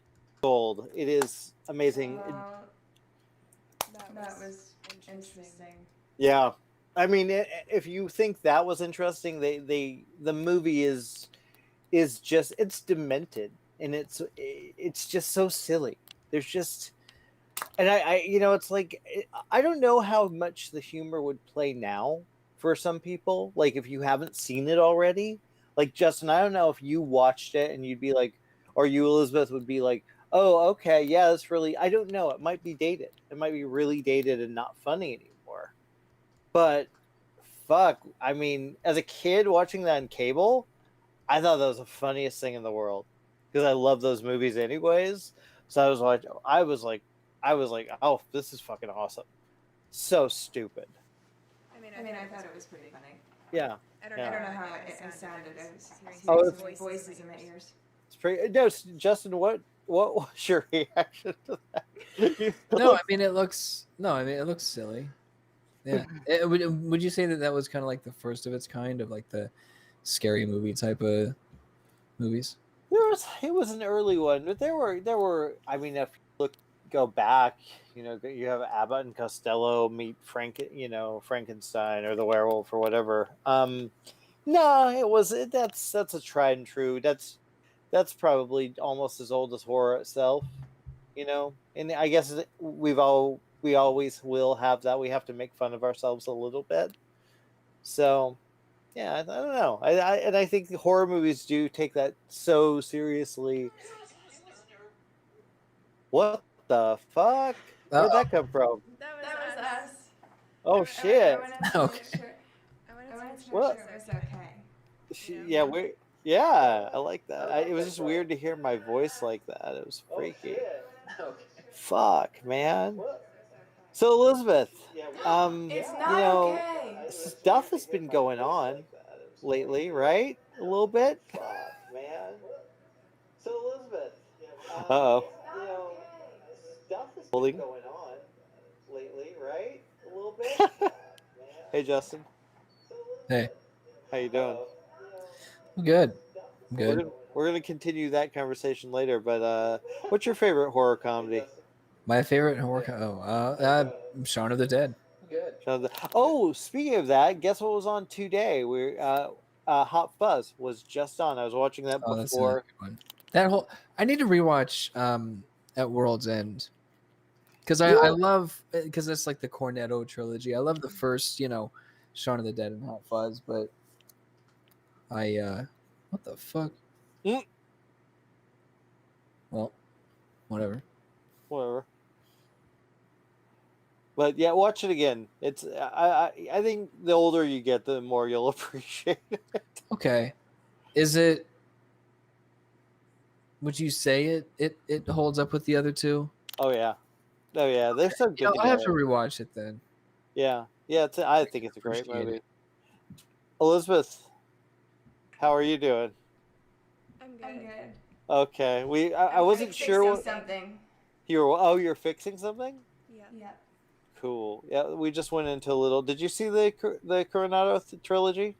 gold. It is amazing. That was interesting. Yeah. I mean, if you think that was interesting, the movie is just, it's demented, and it's just so silly. There's just, and I it's like, I don't know how much the humor would play now for some people. Like if you haven't seen it already, like Justin, I don't know if you watched it and you'd be like, or you, Elizabeth, would be like, oh, okay, yeah, that's really, I don't know. It might be dated. It might be really dated and not funny anymore. But fuck, I mean, as a kid watching that on cable, I thought that was the funniest thing in the world because I love those movies anyways. So I was like, oh, this is fucking awesome. So stupid. I mean, I thought it was pretty funny. Yeah. I don't know how it sounded. I was hearing voices in my ears. It's pretty. No, Justin, what was your reaction to that? No, I mean it looks silly. Yeah. Would you say that was kind of like the first of its kind of like the scary movie type of movies? It was an early one, but there were. I mean, if you go back, you have Abbott and Costello meet Frankenstein or the werewolf or whatever. No, that's a tried and true. That's probably almost as old as horror itself. you know, and I guess we always will have that. We have to make fun of ourselves a little bit. So, yeah, I don't know. I think horror movies do take that so seriously. What the fuck? Where'd that come from? That was us. Oh shit! I wanted to Okay. make sure. I wanted to make What? sure it was okay. Yeah, yeah, I like that. It was just weird to hear my voice like that. It was freaky. Okay. Fuck, man. So Elizabeth, It's you not know, okay. stuff has been going on lately, right? A little bit. Fuck, man. So Elizabeth, uh-oh. Stuff has been going on lately, right? A little bit. Hey Justin, Hey, how you doing? I'm good. I'm good. We're gonna continue that conversation later, but what's your favorite horror comedy? My favorite horror. Shaun of the Dead. Oh, speaking of that, guess what was on today? Hot Fuzz was just on. I was watching that Oh, that's another before. good one. That whole. I need to rewatch at World's End because I love because it's like the Cornetto trilogy. I love the first, Shaun of the Dead and Hot Fuzz, but what the fuck? Mm. Well, whatever. Whatever. But yeah, watch it again. It's I think the older you get, the more you'll appreciate it. Okay, is it? Would you say it holds up with the other two? Oh yeah, they're so good I have to together. rewatch it then. Yeah, I think it's a great Appreciate movie. it. Elizabeth, how are you doing? I'm good. Okay, I wasn't sure what something. you're fixing something. Yeah. Cool. Yeah, we just went into a little. Did you see the Coronado trilogy?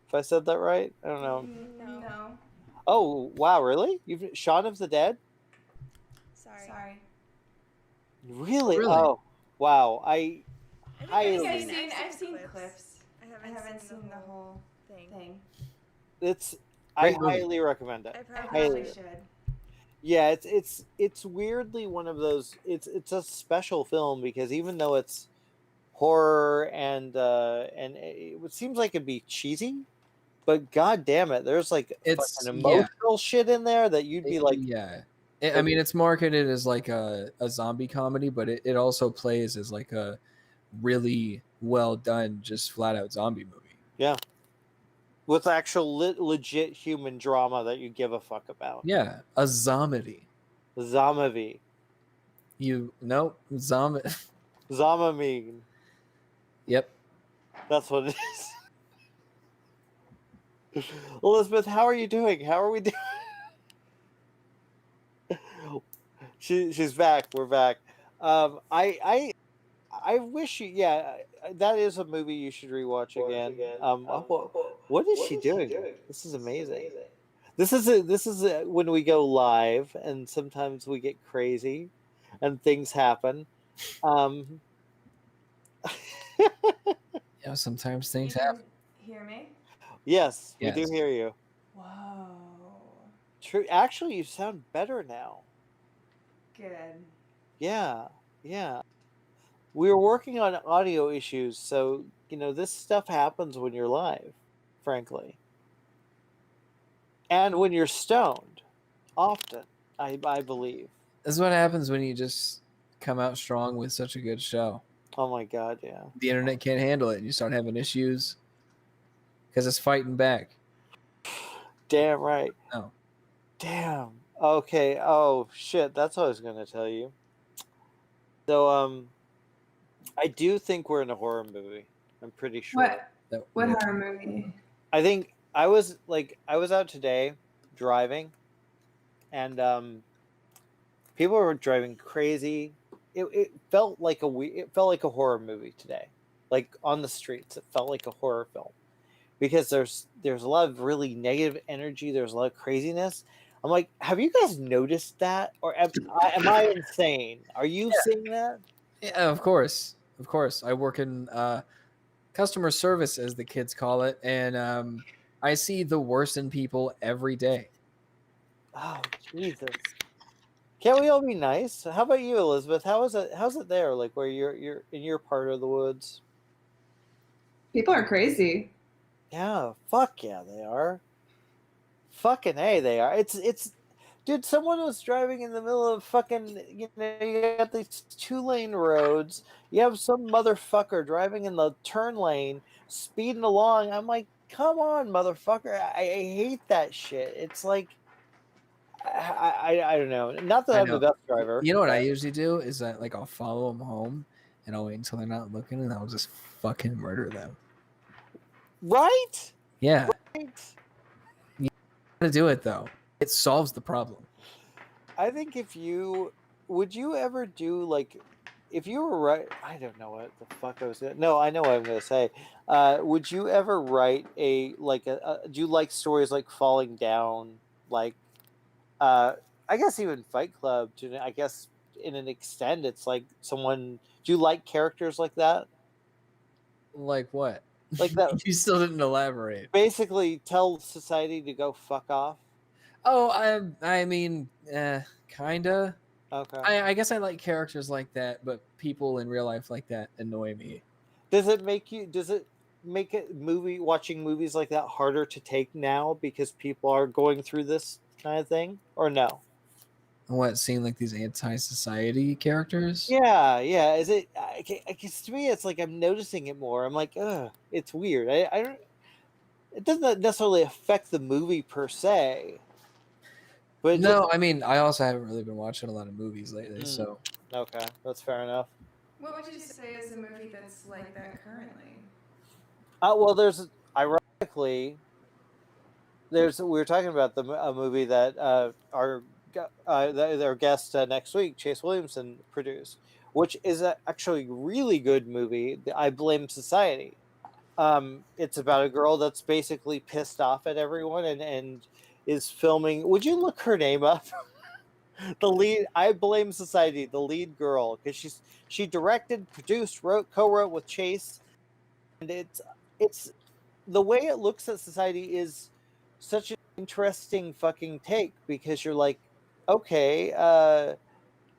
If I said that right, I don't know. No. Oh wow, really? You've Shaun of the Dead? Sorry. Really? Really? Oh wow. I've seen clips. I haven't seen the whole thing. I Great movie. highly recommend it. I probably should. Yeah, it's weirdly one of those. It's a special film because even though it's horror and it seems like it'd be cheesy, but god damn it, there's like It's fucking emotional shit in there that you'd be like, yeah. I mean, it's marketed as like a zombie comedy, but it also plays as like a really well done, just flat out zombie movie. yeah, with actual legit human drama that you give a fuck about. Yeah, a zombie. Zombie. Zombie. Zombie. Yep. That's what it is. Elizabeth, how are you doing? How are we doing? She's back. We're back. I wish you. Yeah, that is a movie you should rewatch again. What is she doing? This is amazing. This is when we go live, and sometimes we get crazy, and things happen. Sometimes things happen. Hear me? Yes, we Yes. do hear you. Whoa. True. Actually, you sound better now. Good. Yeah. We were working on audio issues, so this stuff happens when you're live, frankly, and when you're stoned. Often, I believe. This is what happens when you just come out strong with such a good show. Oh my god, yeah. The internet can't handle it, and you start having issues because it's fighting back. Damn right. No. Damn. Okay. Oh shit. That's what I was gonna tell you. So I do think we're in a horror movie. I'm pretty sure. What horror movie? I think I was out today driving, and people were driving crazy. It felt like a horror movie today, like on the streets. It felt like a horror film because there's a lot of really negative energy. There's a lot of craziness. I'm like, have you guys noticed that, or am I insane? Are you seeing that? Yeah, of course. I work in customer service, as the kids call it, and I see the worst in people every day. Oh Jesus! Can't we all be nice? How about you, Elizabeth? How's it there? Like where you're in your part of the woods? People are crazy. Yeah, fuck yeah, they are. Fucking A, they are. It's dude, someone was driving in the middle of fucking, you got these 2-lane roads. You have some motherfucker driving in the turn lane, speeding along. I'm like, come on, motherfucker. I hate that shit. It's like, I don't know. Not that I I'm the know. best driver. You know what I usually do is that like I'll follow them home and I'll wait until they're not looking and I'll just fucking murder them. Right? Yeah. Right. You gotta do it though. It solves the problem. I think would you ever do like if you were right, I don't know what the fuck I was gonna. No, I know what I'm gonna say. Would you ever write do you like stories like Falling Down, like uh, I guess even Fight Club? I guess in an extent, it's like someone. Do you like characters like that? Like what? Like that, You still didn't elaborate. basically tell society to go fuck off. Oh, I mean, kinda. Okay. I guess I like characters like that, but people in real life like that annoy me. Does it make it watching movies like that harder to take now because people are going through this kind of thing, or no? What, seeing like these anti-society characters? Yeah. Is it? I guess to me, it's like I'm noticing it more. I'm like, ugh, it's weird. I don't. It doesn't necessarily affect the movie per se, but it just. No, I mean, I also haven't really been watching a lot of movies lately, so. Okay, that's fair enough. What would you say is a movie that's like that currently? Well, ironically, we were talking about a movie that their guest next week, Chase Williamson, produced, which is actually a really good movie. I Blame Society. It's about a girl that's basically pissed off at everyone and is filming. Would you look her name up? The lead, I Blame Society, the lead girl, because she directed, produced, co-wrote with Chase, and it's the way it looks at society is such an interesting fucking take because you're like, okay,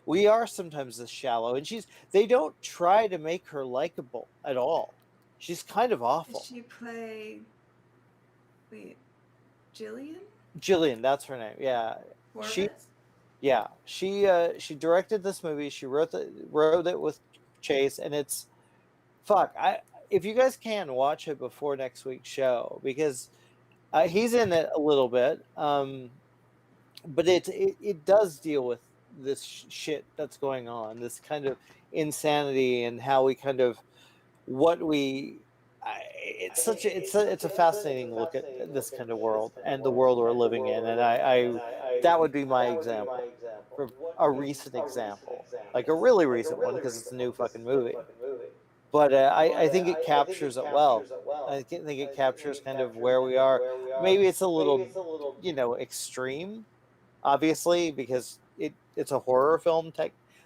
we are sometimes this shallow, and they don't try to make her likable at all. She's kind of awful. Did she play? Wait, Jillian? Jillian, that's her name. Yeah, she directed this movie. She wrote it with Chase, and it's fuck. If you guys can watch it before next week's show because he's in it a little bit, but it does deal with this shit that's going on, this kind of insanity, and how we kind of what we. It's a fascinating look at this kind of world and the world we're living in, and I that would be my example for a recent example, like a really recent one because it's a new fucking movie. But I think it captures it well. I think it captures kind of where we are. Maybe it's a little, extreme, obviously, because it's a horror film.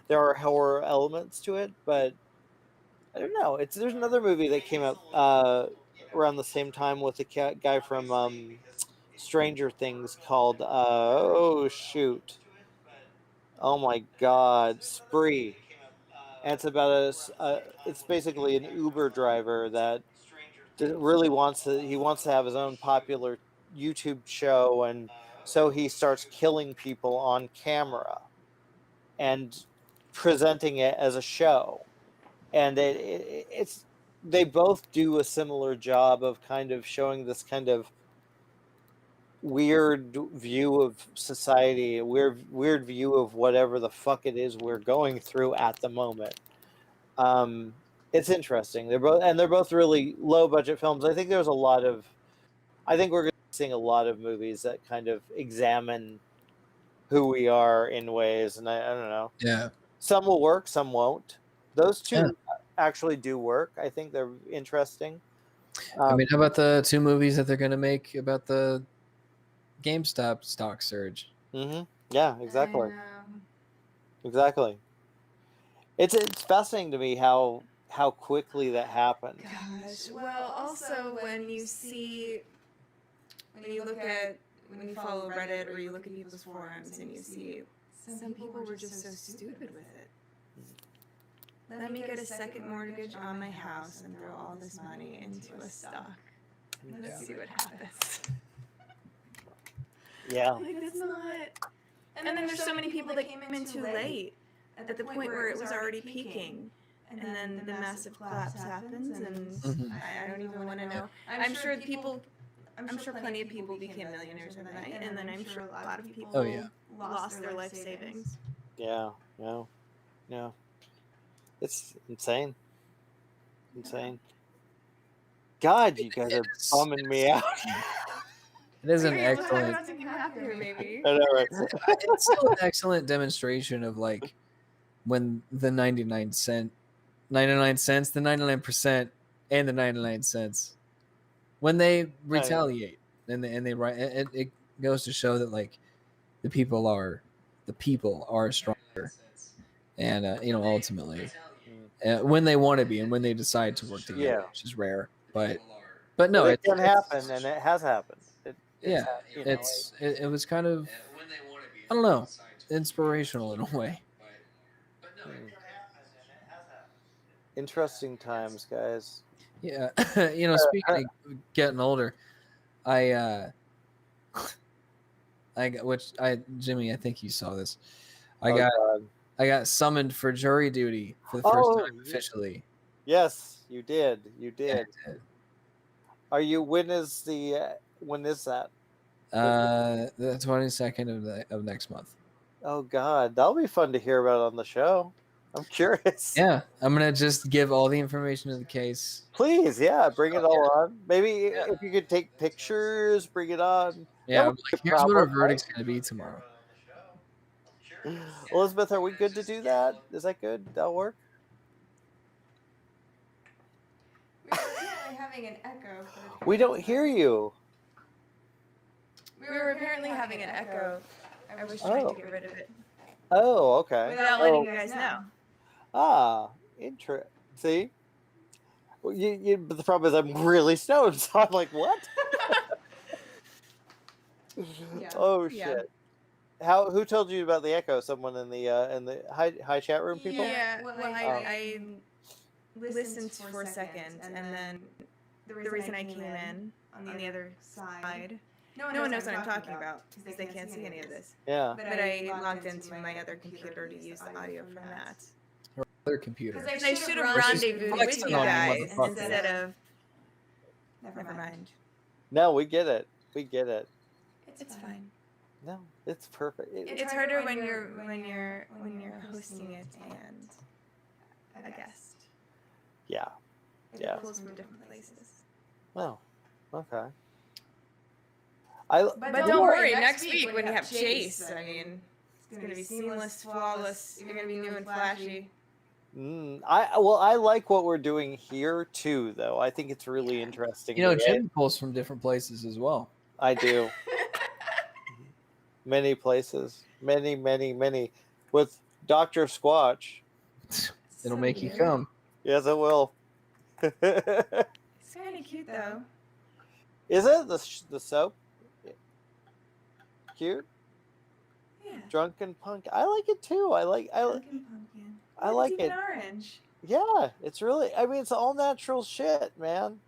There are horror elements to it, but I don't know. There's another movie that came out around the same time with a guy from Stranger Things called oh shoot, oh my god, Spree. And it's about it's basically an Uber driver that really wants to have his own popular YouTube show, and so he starts killing people on camera and presenting it as a show. And it's they both do a similar job of kind of showing this kind of weird view of society, a weird view of whatever the fuck it is we're going through at the moment. Um, it's interesting. They're both really low budget films. I think we're going to be seeing a lot of movies that kind of examine who we are in ways, and I don't know. Yeah. Some will work, some won't. Those two Yeah. actually do work. I think they're interesting. I mean, how about the 2 movies that they're going to make about the GameStop stock surge? Mm-hmm. Yeah, exactly. Exactly. It's fascinating to me how quickly that happened. Gosh. Well, also when you when you follow Reddit or you look at people's forums and you see Some people were just so stupid with it. Let me get a second mortgage on my house and throw all this money into a stock. Let's see what happens. Yeah. Like, that's not... And then there's so many people that came in too late, at the point where it was already peaking. And then the massive collapse happens, and I don't even want to know. I'm sure plenty of people became millionaires overnight, and then I'm sure a lot of people lost their life savings. Yeah. It's insane. God, you guys are bumming me out. It is an excellent. I know, right? It's still an excellent demonstration of like when the 99 cents, the 99%, and the 99 cents, when they retaliate and they write. It goes to show that like the people are stronger, and ultimately when they want to be and when they decide to work together, which is rare, but no, it can happen, and it has happened. It was kind of, I don't know, inspirational in a way. Interesting times, guys. Yeah, speaking of getting older, Jimmy, I think you saw this. I got summoned for jury duty for the first time officially. Yes, you did. Yeah, Are you? When is that? The 22nd of next month. Oh God, that'll be fun to hear about on the show. I'm curious. Yeah, I'm gonna just give all the information of the case. Please, bring it all on. Maybe if you could take pictures, bring it on. Yeah, here's what our verdict's gonna be tomorrow. Elizabeth, are we good to do that? Is that good? That'll work. We're apparently having an echo. We don't hear you. We were apparently having an echo. I was trying to get rid of it. Oh, okay. Without letting you guys know. Interesting. See? But the problem is I'm really stoned, so I'm like, what? Oh shit! Who told you about the echo? Someone in the high chat room, people? Yeah. Well, I listened for a second, and then the reason I came in on the other side. No one knows what I'm talking about because they can't see any of this. Yeah. But I logged into my other computer to use the audio from that. Her other computer. Because I should have rendezvoused with you guys instead of. Never mind. No, we get it. It's fine. No, it's perfect. It's harder when you're hosting it and a guest. Yeah. It pulls from different places. Oh, okay. But don't worry, next week when you have Chase, I mean, it's going to be seamless, flawless. You're going to be new and flashy. I like what we're doing here too, though. I think it's really interesting. Jim pulls from different places as well. I do. Many places, many. With Dr. Squatch. It'll make you come. Yes, it will. It's kind of cute, though. Is it the soap? Cute. Yeah. Drunken Punk. I like it too. Drunken Pumpkin. I like it. Orange. Yeah, it's really. I mean, it's all natural shit, man.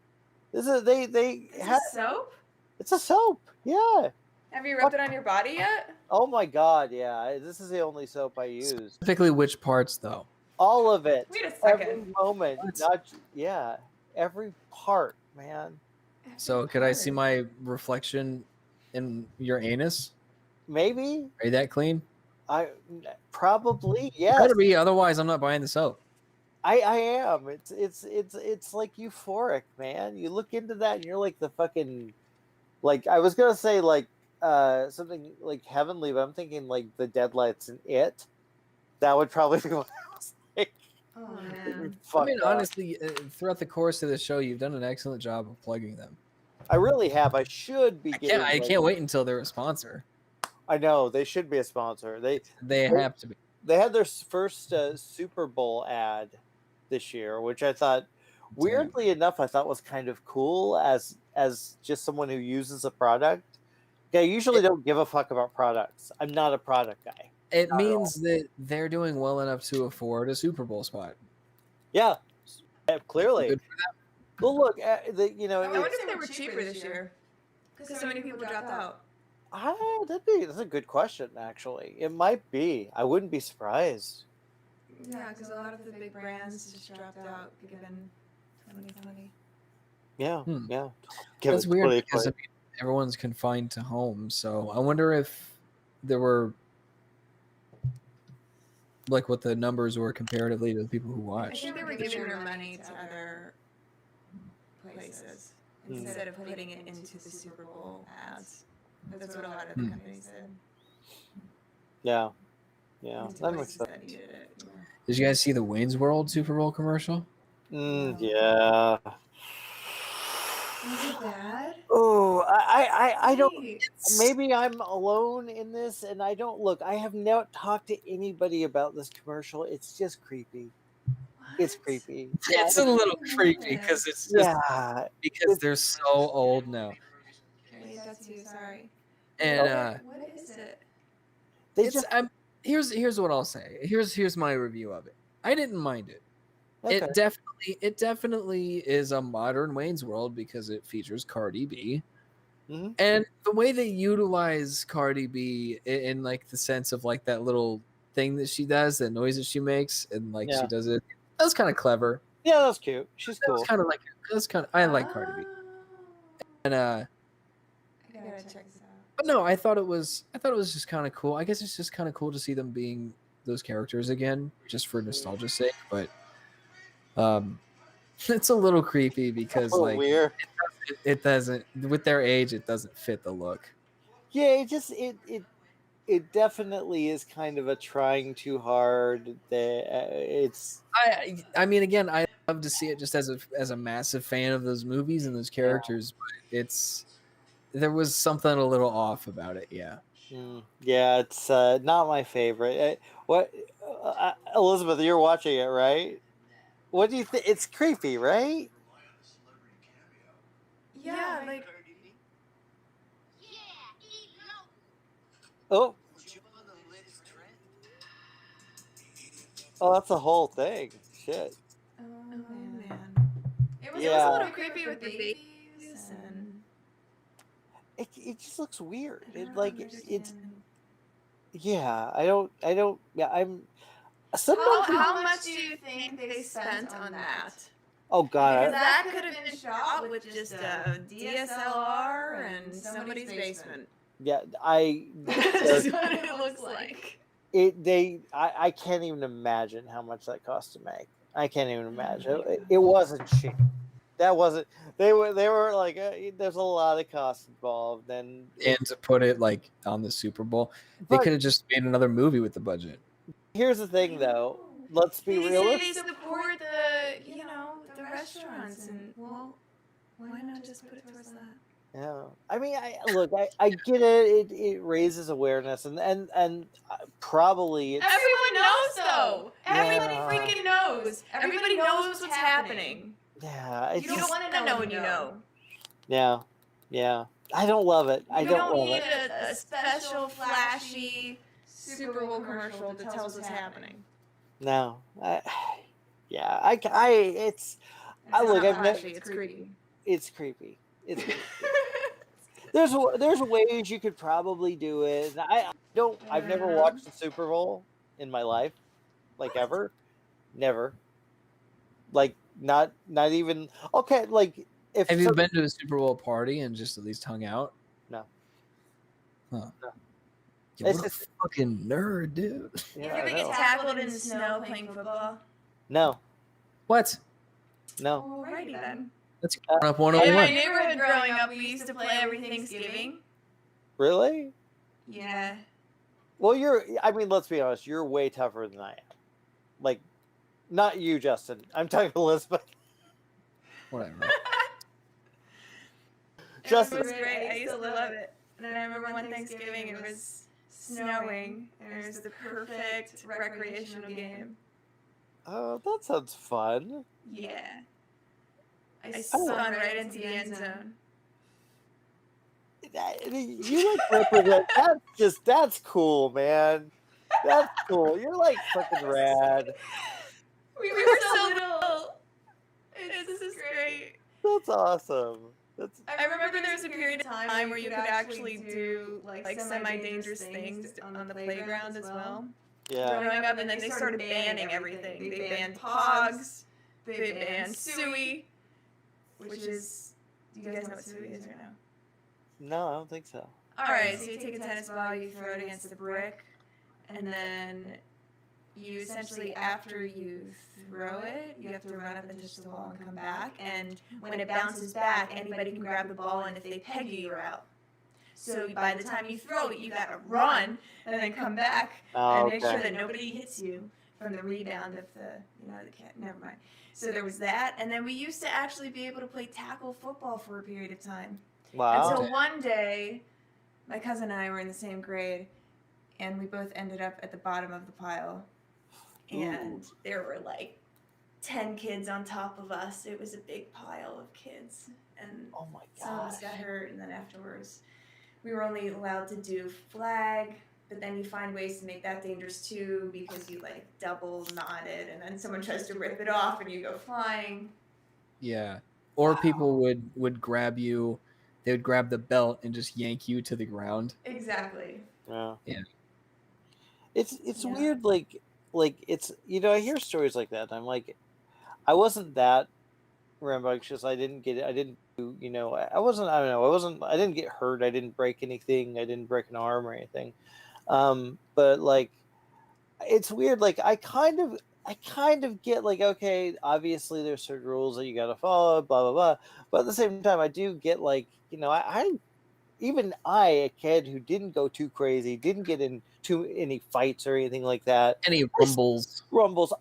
This is a soap. It's a soap. Yeah. Have you rubbed it on your body yet? Oh my God, yeah. This is the only soap I use. Specifically, which parts though? All of it. Wait a second. Every moment. Every part, man. So could I see my reflection in your anus? Maybe. Are you that clean? I probably, yes. Better be, otherwise I'm not buying the soap. I am. It's like euphoric, man. You look into that and you're like the fucking, like, I was gonna say like something like heavenly, but I'm thinking like the Deadlights and It. That would probably be what I was like. Oh man. I mean, honestly, throughout the course of the show, you've done an excellent job of plugging them. I really have. I should be. I can't wait until they're a sponsor. I know they should be a sponsor. They have to be. They had their first Super Bowl ad this year, which I thought, weirdly enough, I thought was kind of cool as just someone who uses a product. I usually don't give a fuck about products. I'm not a product guy. it means that they're doing well enough to afford a Super Bowl spot. Yeah, clearly. Good for them. Well, look, I wonder if they were cheaper this year because so many people dropped out. That's a good question. Actually, it might be. I wouldn't be surprised. Yeah, because a lot of the big brands just dropped out given 2020. Yeah, yeah. That's weird because I mean, everyone's confined to home, so I wonder if there were like what the numbers were comparatively to the people who watched. I think they were giving their money to other places instead of putting it into the Super Bowl ads. That's what a lot of the companies did. Yeah, yeah, that makes sense. Did you guys see the Wayne's World Super Bowl commercial? Yeah. Was it bad? Oh, I don't. Maybe I'm alone in this, and I don't look. I have not talked to anybody about this commercial. It's just creepy. It's creepy. It's a little creepy because it's just because they're so old now. Wait, that's you. Sorry. And what is it? Here's what I'll say. Here's my review of it. I didn't mind it. Okay. It definitely is a modern Wayne's World because it features Cardi B. Mm-hmm. And the way they utilize Cardi B in like the sense of like that little thing that she does, that noise that she makes, and like she does it. That was kind of clever. Yeah, that's cute. She's cool. I like Cardi B. And I gotta check this out. But no, I thought it was just kind of cool. I guess it's just kind of cool to see them being those characters again, just for nostalgia's sake. But it's a little creepy because like weird. It doesn't with their age. It doesn't fit the look. Yeah, it definitely is kind of a trying too hard. I mean, again, I love to see it just as a massive fan of those movies and those characters, but there was something a little off about it. Yeah. Yeah, it's not my favorite. Elizabeth, you're watching it, right? What do you think? It's creepy, right? Yeah, like. Oh. Oh, that's the whole thing. Shit. Oh man. It was a little creepy with the babies and. It just looks weird. Yeah, I don't. Yeah, I'm. How much do you think they spent on that? Oh God! Because that could have been shot with just a DSLR and somebody's basement. Yeah, That's what it looks like. I can't even imagine how much that cost to make. I can't even imagine. It wasn't cheap. That wasn't. They were like. There's a lot of cost involved, and to put it like on the Super Bowl, they could have just made another movie with the budget. Here's the thing, though. Let's be realistic. They support the restaurants, and well, why not just put it towards that? Yeah, I mean, I get it. It raises awareness, and probably everyone knows though. Everybody freaking knows. Everybody knows what's happening. Yeah, you don't want to know when you know. Yeah. I don't love it. I don't love it. You don't need a special, flashy Super Bowl commercial that tells us what's happening. No, It's creepy. It's creepy. It's creepy. There's ways you could probably do it. I've never watched the Super Bowl in my life, like ever, never. Like not even okay. Like if have you been to a Super Bowl party and just at least hung out? No. Huh. No. You're a fucking nerd, dude. You ever get tackled in the snow playing football? No. What? No. Alrighty then. That's grown up 101. In my neighborhood growing up, we used to play every Thanksgiving. Really? Yeah. Well, let's be honest, you're way tougher than I am. Like, not you, Justin. I'm talking Elizabeth. Whatever. Justin. It was great. I used to love it. And I remember one Thanksgiving, it was snowing, and it was the perfect recreational game. Oh, that sounds fun. Yeah. I spun right into the end zone. You like represent that's cool, man. That's cool. You're like fucking rad. We were so little. This is great. That's awesome. I remember there was a period of time where you could actually do like semi-dangerous things on the playground as well. Yeah. Growing up, and then they started banning everything. They banned pogs. They banned suey, which is. Do you guys know what suey is or no? No, I don't think so. All right, so you take a tennis ball, you throw it against a brick, and then you essentially, after you throw it, you have to run up and touch the wall and come back. And when it bounces back, anybody can grab the ball, and if they peg you, you're out. So by the time you throw it, you gotta run and then come back and make sure that nobody hits you from the rebound of the cat. Never mind. So there was that, and then we used to actually be able to play tackle football for a period of time. Wow. Until one day, my cousin and I were in the same grade, and we both ended up at the bottom of the pile. And there were like 10 kids on top of us. It was a big pile of kids. And oh my god, some of us got hurt, and then afterwards, we were only allowed to do flag, but then you find ways to make that dangerous too, because you like double knot it, and then someone tries to rip it off and you go flying. Yeah. Or people would grab you, they would grab the belt and just yank you to the ground. Exactly. Yeah. Yeah. It's weird, like it's, I hear stories like that, and I'm like, I wasn't that rambunctious. I didn't get it. I didn't do, I didn't get hurt. I didn't break anything. I didn't break an arm or anything. But like, it's weird. Like I kind of get like, okay, obviously there's certain rules that you got to follow, blah, blah, blah. But at the same time, I do get like, a kid who didn't go too crazy, didn't get into any fights or anything like that. Any rumbles.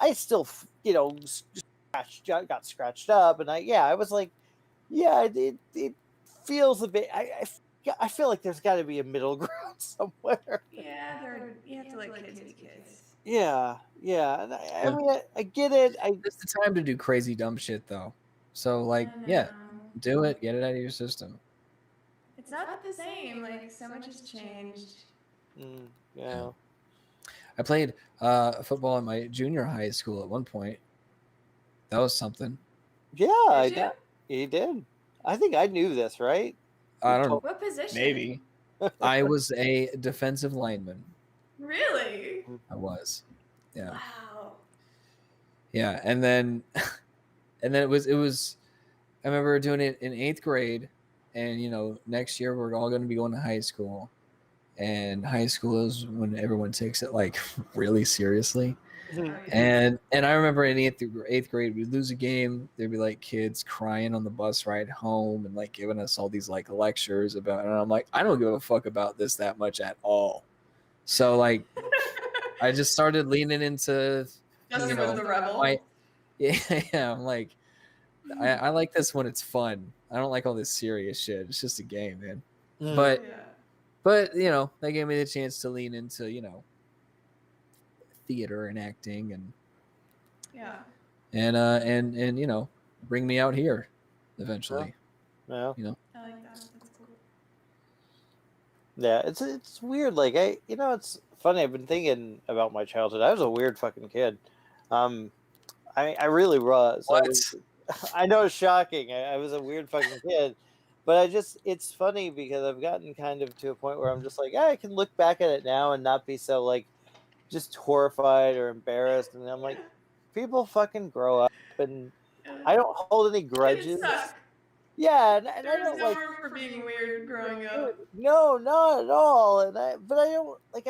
I still, got scratched up, and I was like, yeah, it feels a bit. I feel like there's got to be a middle ground somewhere. Yeah, you have to let kids be kids. Yeah. And I mean, I get it. It's the time to do crazy dumb shit, though. So, like, yeah, do it. Get it out of your system. It's not the same. Like, so much has changed. Yeah. I played football in my junior high school at one point. That was something. Yeah, you did. I think I knew this, right? I don't know. What position? Maybe. I was a defensive lineman. Really? I was. Yeah. Wow. Yeah, and then it was I remember doing it in 8th grade, and next year we're all going to be going to high school. And high school is when everyone takes it like really seriously. And I remember in 8th grade, we'd lose a game. There'd be like kids crying on the bus ride home and like giving us all these like lectures about it. And I'm like, I don't give a fuck about this that much at all. So like, I just started leaning into, Justin was the rebel. Yeah. I'm like, I like this when it's fun. I don't like all this serious shit. It's just a game, man. But they gave me the chance to lean into, theater and acting and bring me out here eventually. Yeah. I like that. That's cool. Yeah, it's weird. Like it's funny. I've been thinking about my childhood. I was a weird fucking kid. I really was. What? I know it's shocking. I was a weird fucking kid. But it's funny because I've gotten kind of to a point where I'm just like, I can look back at it now and not be so like just horrified or embarrassed. And I'm like, people fucking grow up, and I don't hold any grudges. Yeah, and I don't no room for being weird growing up. No, not at all. But I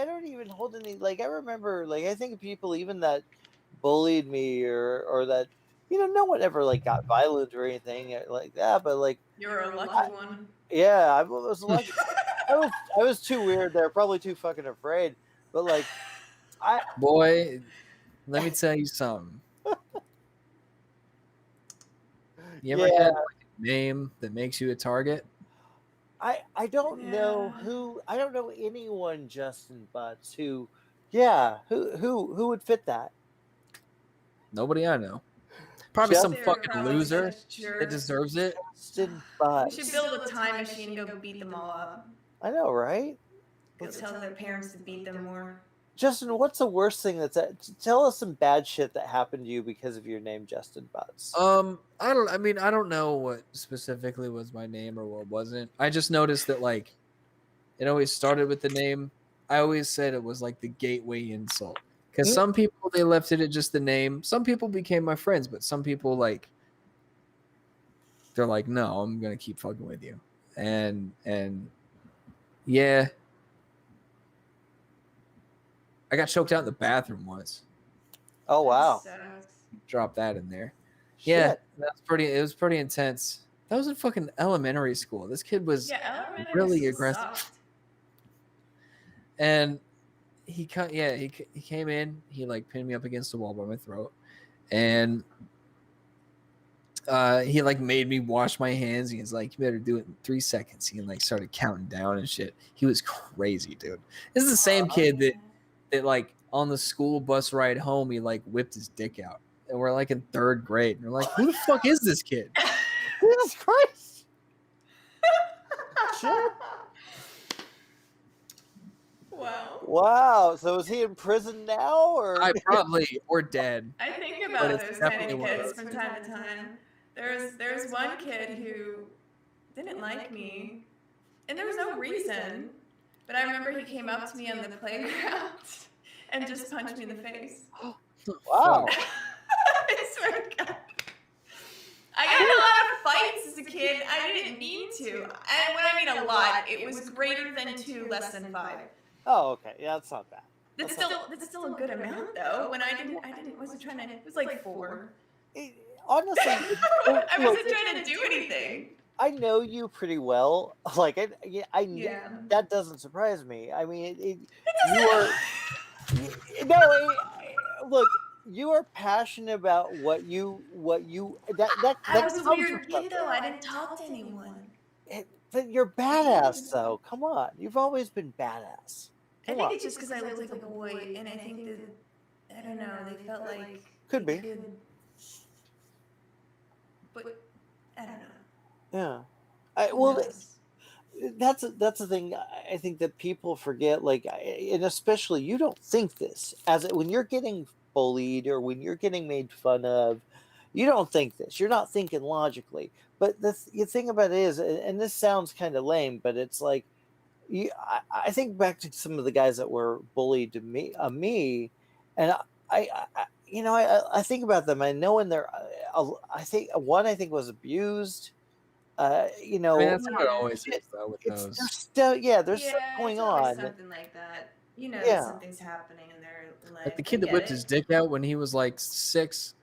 don't even hold any, like, I remember, like, I think people even that bullied me or that, no one ever like got violent or anything like that, but like, You're a lucky one. Yeah, I was lucky. I was too weird. They're probably too fucking afraid. But like, boy, let me tell you something. You ever had like a name that makes you a target? I don't know I don't know anyone, Justin Butts, who would fit that. Nobody I know. Probably some fucking loser that deserves it. Justin Butts. We should build a time machine and go beat them all up. I know, right? Go tell their parents to beat them more. Justin, what's the worst thing tell us some bad shit that happened to you because of your name, Justin Butts. I don't know what specifically was my name or what wasn't. I just noticed that like it always started with the name. I always said it was like the gateway insult. Because some people, they left it at just the name. Some people became my friends, but some people like they're like, no, I'm gonna keep fucking with you. And yeah. I got choked out in the bathroom once. Oh wow. Drop that in there. Shit. Yeah, it was pretty intense. That was in fucking elementary school. This kid was really aggressive. Sucked. And he came in, he like pinned me up against the wall by my throat. And he like made me wash my hands. He's like, you better do it in 3 seconds. He like started counting down and shit. He was crazy, dude. This is the same kid that like on the school bus ride home, he like whipped his dick out. And we're like in 3rd grade. And we're like, who the fuck is this kid? Jesus Christ. Shit. Wow. So is he in prison now, or or dead? I think about those kind of kids from time to time. There's one kid who didn't like me, and there was no reason. But I remember he came up to me on the playground and just punched me in the face. Wow. I swear to God. I got in a lot of fights as a kid. I didn't mean to. And when I mean a lot, it was greater than 2, less than 5. Oh, okay. Yeah, that's not bad. That's still a good amount though. When wasn't trying to, it was like 4. Honestly, I wasn't trying to do anything. I know you pretty well. Like that doesn't surprise me. I mean, look, you are passionate about what you that I was a weird kid though. I didn't talk to anyone. But you're badass though. Come on, you've always been badass. I think it's just because I look like a boy, and I think that I don't know. They felt like could be. But I don't know. Yeah. That's the thing. I think that people forget. Like, and especially you don't think this when you're getting bullied or when you're getting made fun of. You don't think this. You're not thinking logically. But the thing about it is, and this sounds kind of lame, but it's like, I think back to some of the guys that were bullied to me, and I think about them. I know when they're, I think was abused. That's how it always is though with those. There's stuff going on. Something like that. Something's happening in their life. Like the kid that whipped his dick out when he was like 6.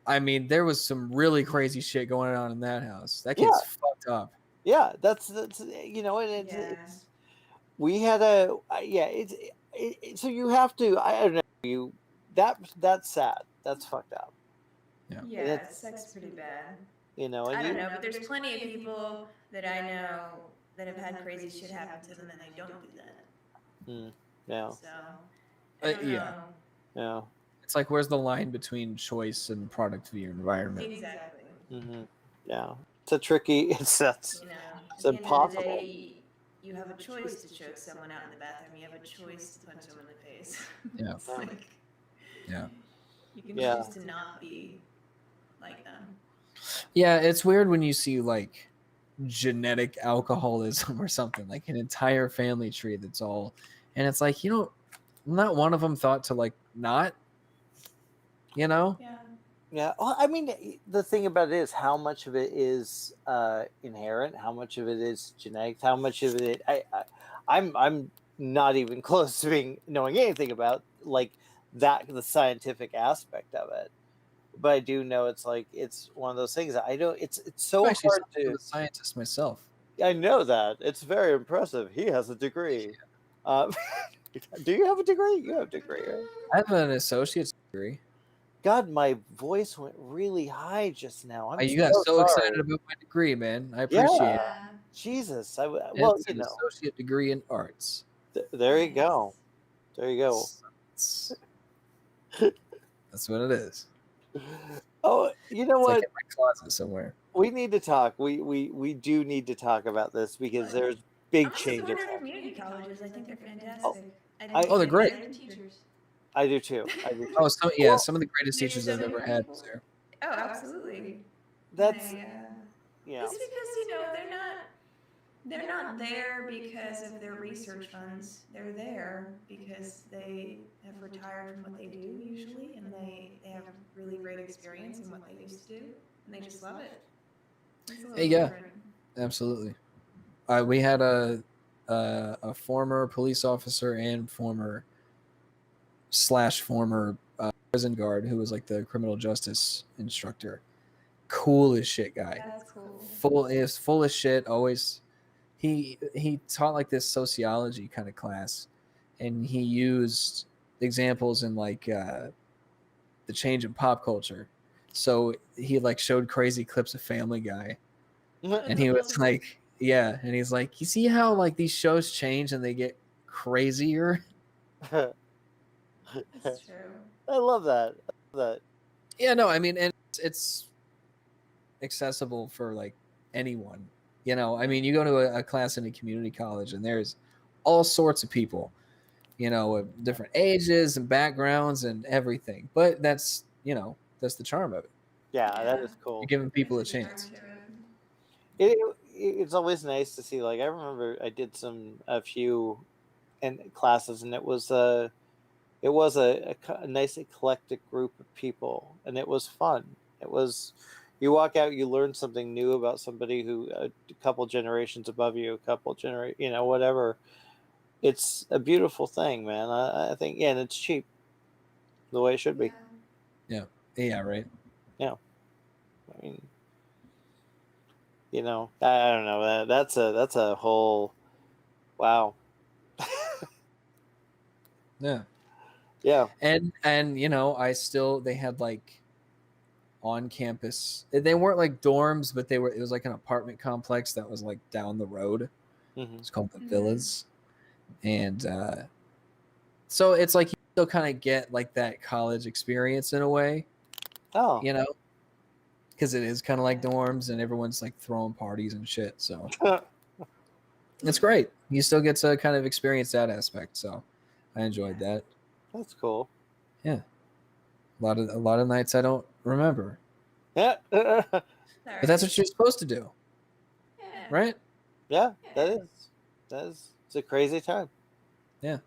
I mean, there was some really crazy shit going on in that house. That kid's fucked up. Yeah, that's it's we had so you have to. I don't know that's sad. That's fucked up. Yeah, sex pretty bad. And I don't know, but there's plenty of people that I know that have had crazy shit happen to them and they don't do that. Yeah. So, I don't know. Yeah. It's like, where's the line between choice and product of your environment? Exactly. Mm-hmm. Yeah. It's a tricky. It's impossible. At the end of the day, you have a choice to choke someone out in the bathroom. You have a choice to punch them in the face. Yeah. You can choose to not be like them. Yeah, it's weird when you see like genetic alcoholism or something, like an entire family tree that's all, and it's like, not one of them thought to like not, Yeah. Yeah. Well, I mean, the thing about it is how much of it is inherent, how much of it is genetic, how much of it I'm not even close to knowing anything about like that, the scientific aspect of it. But I do know it's one of those things that I don't. It's so hard to. I'm a scientist myself. I know that it's very impressive. He has a degree. Do you have a degree? You have a degree, right? I have an associate's degree. God, my voice went really high just now. You got so excited about my degree, man. I appreciate it. Jesus, It's an associate degree in arts. There you go. There you go. That's what it is. Oh, you know what? Like in my closet somewhere. We need to talk. We do need to talk about this because there's big changes. Community colleges, I think they're fantastic. they're great. Teachers. I do too. Oh, so yeah, some of the greatest teachers I've ever had was there. Oh, absolutely. That's It's because they're not there because of their research funds. They're there because they have retired from what they do usually, and they have really great experience in what they used to do, and they just love it. Hey, yeah, absolutely. We had a former police officer and former prison guard who was like the criminal justice instructor. Cool as shit guy. That's cool. Full as shit. Always, he taught like this sociology kind of class, and he used examples in like the change in pop culture. So he like showed crazy clips of Family Guy, and he was like, yeah, and he's like, you see how like these shows change and they get crazier. That's true. I love that. Yeah, no, I mean, and it's accessible for like anyone. You know, I mean, you go to a class in a community college, and there's all sorts of people, you know, of different ages and backgrounds and everything. But that's, you know, that's the charm of it. Yeah, that is cool. You're giving people a chance. It's always nice to see. Like, I remember I did a few classes, and it was a nice eclectic group of people, and it was fun. It was, you walk out, you learn something new about somebody who a couple generations above you, you know, whatever. It's a beautiful thing, man. I think, yeah, and it's cheap, the way it should be. Yeah, right. Yeah, I mean, you know, I don't know. That's a whole, wow. Yeah. Yeah. And you know, they had like on campus, they weren't like dorms, but it was like an apartment complex that was like down the road. Mm-hmm. It's called the Villas. And so it's like you still kind of get like that college experience in a way. Oh, you know, because it is kind of like dorms and everyone's like throwing parties and shit. So it's great. You still get to kind of experience that aspect. So I enjoyed that. That's cool. Yeah, a lot of nights I don't remember. Yeah, but that's what you're supposed to do, right? Yeah, that is. It's a crazy time. Yeah.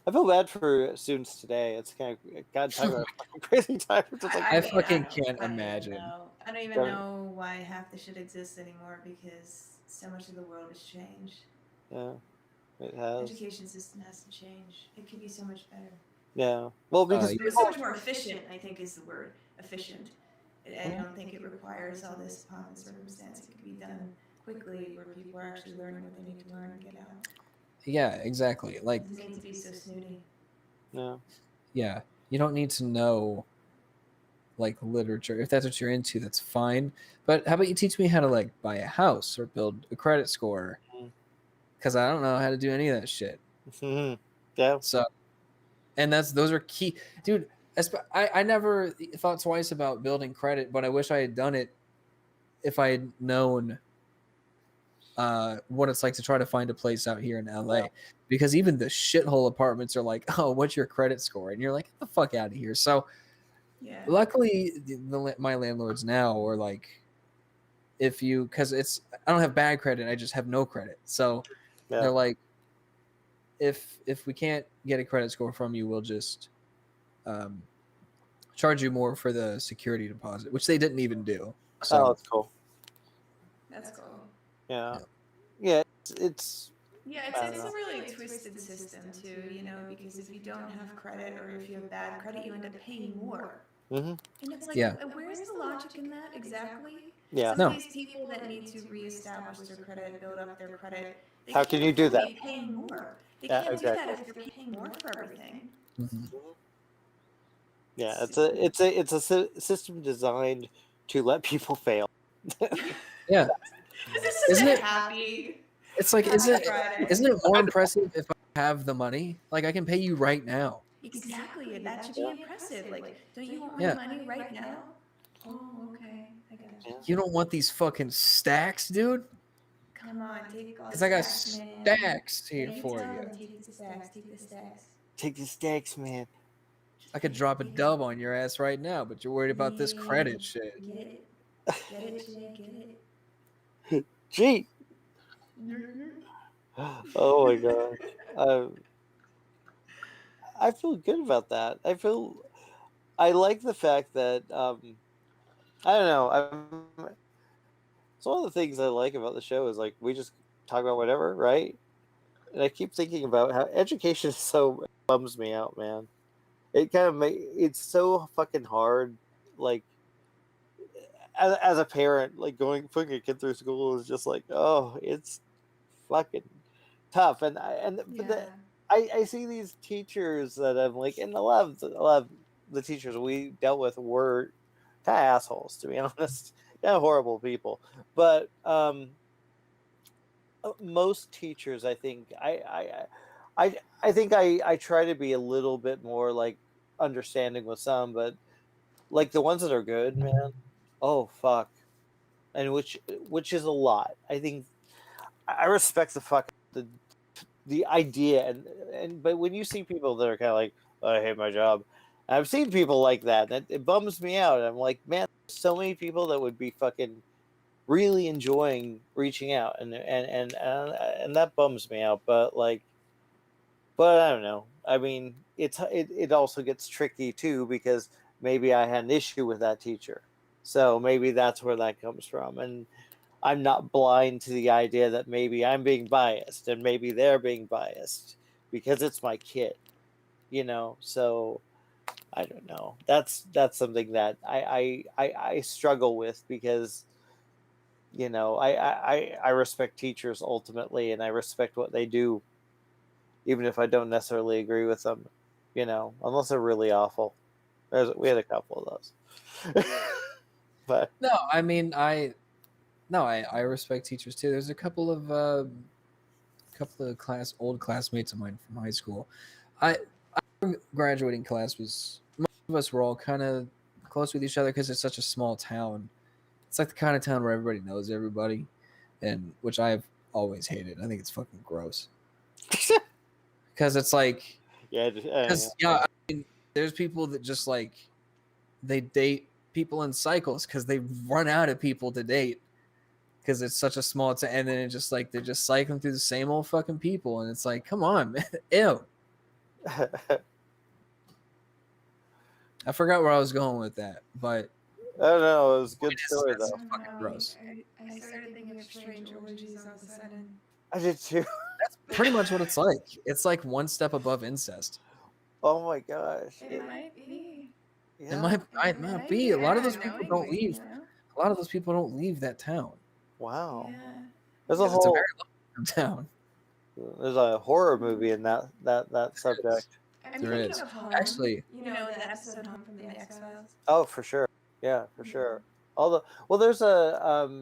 I feel bad for students today. It's kind of, God, talk about a fucking crazy time. It's just like, I fucking can't imagine. I don't even know why half the shit exists anymore, because so much of the world has changed. Yeah, it has. Education system has to change. It could be so much better. Yeah. Well, because it's so much more efficient, I think, is the word. Efficient. I don't think it requires all this pomp and circumstance. It could be done quickly, where people are actually learning what they need to learn and get out. Yeah, exactly. Like, it doesn't need to be so snooty. No. Yeah, you don't need to know like literature. If that's what you're into, that's fine. But how about you teach me how to like buy a house or build a credit score? Because I don't know how to do any of that shit. Mm-hmm. Yeah. So, and those are key, dude. I never thought twice about building credit, but I wish I had done it if I had known what it's like to try to find a place out here in LA. Yeah. Because even the shithole apartments are like, oh, what's your credit score? And you're like, get the fuck out of here. So luckily my landlords now are like, because I don't have bad credit, I just have no credit. So they're like, if we can't get a credit score from you, we'll just charge you more for the security deposit, which they didn't even do. So that's cool. That's cool. Yeah. It's a really twisted system too, you know, because if you don't have credit or if you have bad credit, you end up paying more. Mm-hmm. And it's like, where's the logic in that exactly? Yeah. Some of these people that need to reestablish their credit, build up their credit, how can you do that? Paying more. They can't do that if they're paying more for everything. Mm-hmm. Yeah, it's a system designed to let people fail. Yeah. Isn't it happy? It's like, isn't it more impressive if I have the money? Like, I can pay you right now. Exactly. That should be impressive. Like, don't you want my money right now? Oh, okay. I got you. You don't want these fucking stacks, dude? Come on, take all the Because I got stacks, man. stacks here for you. Take the stacks, take the stacks. Take the stacks, man. I could drop a dub on your ass right now, but you're worried about this credit shit. Get it? Get it, Jay, get it. Gee. Oh my gosh. I feel good about that. I like the fact that I don't know. It's one of the things I like about the show is like we just talk about whatever, right? And I keep thinking about how education is so bums me out, man. It kind of it's so fucking hard. Like as a parent, like putting a kid through school is just like, oh, it's fucking tough. I see these teachers that I'm like, and a lot of the teachers we dealt with were kind of assholes, to be honest, kind of horrible people. But most teachers, I think, I think I try to be a little bit more like understanding with some, but like the ones that are good, man. Oh fuck, and which is a lot. I think I respect the idea and but when you see people that are kind of like, oh, I hate my job, I've seen people like that and it bums me out. I'm like, man, there's so many people that would be fucking really enjoying reaching out and that bums me out. But I don't know. I mean, it also gets tricky too because maybe I had an issue with that teacher, so maybe that's where that comes from. And I'm not blind to the idea that maybe I'm being biased and maybe they're being biased because it's my kid, So I don't know. That's something that I struggle with because I respect teachers ultimately and I respect what they do, even if I don't necessarily agree with them, unless they're really awful. We had a couple of those, but no, I mean I respect teachers too. There's a couple of old classmates of mine from high school. Our graduating class was most of us were all kind of close with each other because it's such a small town. It's like the kind of town where everybody knows everybody, and which I've always hated. I think it's fucking gross. Because it's like, I mean, there's people that just like they date people in cycles because they run out of people to date because it's such a small town, and then it's just like they're just cycling through the same old fucking people, and it's like, come on, man, ew. I forgot where I was going with that, but I don't know. It was a good story though. Fucking gross. I started thinking of strange orgies all of a sudden. I did too. That's pretty much what it's like. It's like one step above incest. Oh my gosh. It might be. Yeah. It might be. A lot of those people don't leave. A lot of those people don't leave that town. Wow. Yeah. There's It's a very low town. There's a horror movie in that subject. There is. Actually, the episode Home from the X-Files. Oh, for sure. Yeah, for sure. There's a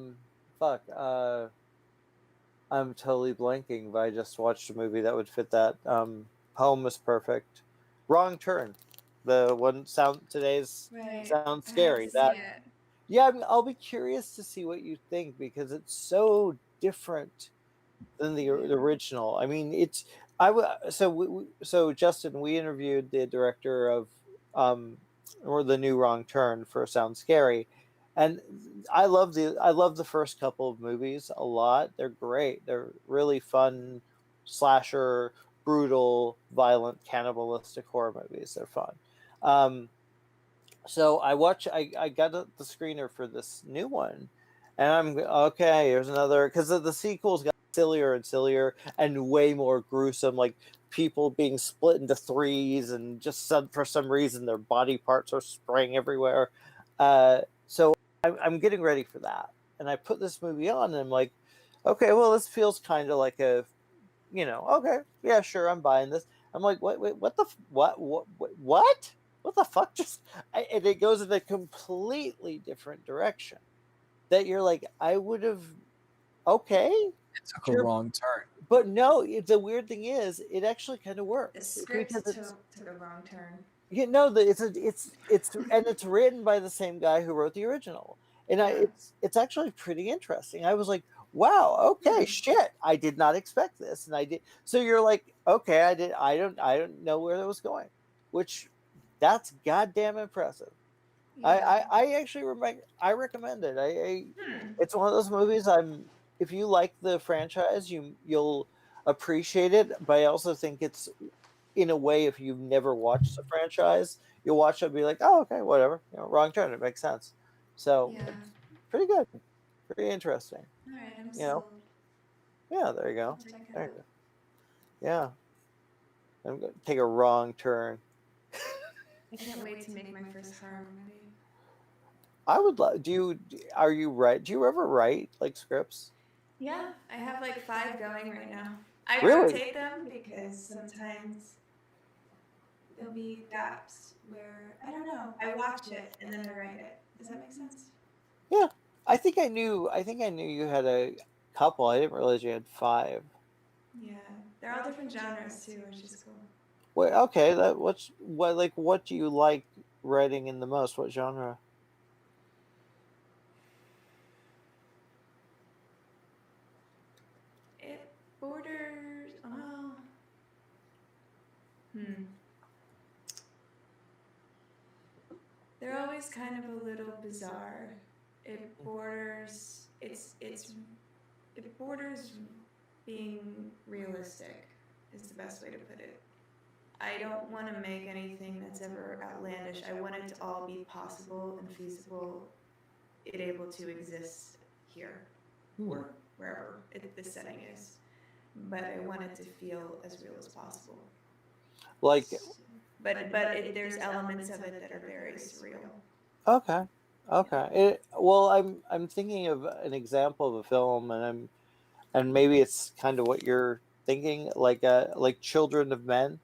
I'm totally blanking, but I just watched a movie that would fit that. Home is Perfect. Wrong Turn. The one sounds scary. I'll be curious to see what you think because it's so different than the original. I mean, so Justin, we interviewed the director of or the new Wrong Turn for Sound Scary, and I love the first couple of movies a lot. They're great. They're really fun slasher, brutal, violent, cannibalistic horror movies. They're fun. So I got the screener for this new one, and I'm okay. Here's another because the sequels got sillier and sillier and way more gruesome, like people being split into threes and just for some reason their body parts are spraying everywhere. So I'm getting ready for that, and I put this movie on, and I'm like, okay, well this feels kind of like a, okay, yeah, sure, I'm buying this. I'm like, what the fuck? And it goes in a completely different direction. That you're like, I would have, okay. It took a wrong turn. But no, the weird thing is, it actually kind of works. The script took a wrong turn. It's written by the same guy who wrote the original, and it's actually pretty interesting. I was like, wow, okay, shit, I did not expect this, and I did. So you're like, okay, I don't know where that was going, which that's goddamn impressive. Yeah. I actually I recommend it. Hmm. It's one of those movies. If you like the franchise, you'll appreciate it. But I also think it's, in a way, if you've never watched the franchise, you'll watch it and be like, oh, okay, whatever. Wrong turn. It makes sense. So Yeah. it's pretty good, pretty interesting. All right, I'm You know, sold. yeah. There you I'll go. check it There you out. go. Yeah, I'm gonna take a wrong turn. I can't wait to make my first horror movie. I would love. Are you right? Do you ever write like scripts? Yeah, I have like 5 going right now. I Really? rotate them because sometimes there'll be gaps where I don't know. I watch it and then I write it. Does that make sense? Yeah, I think I knew. I think I knew you had a couple. I didn't realize you had 5. Yeah, they're all different genres too, which is cool. Well, okay. What do you like writing in the most? What genre? It borders. Oh. Hmm. They're always kind of a little bizarre. It borders. It borders being realistic. Is the best way to put it. I don't want to make anything that's ever outlandish. I want it to all be possible and feasible, it able to exist here or wherever the setting is. But I want it to feel as real as possible. Like, There's elements of it that are very surreal. okay, okay. Well, I'm thinking of an example of a film, and maybe it's kind of what you're thinking, like Children of Men,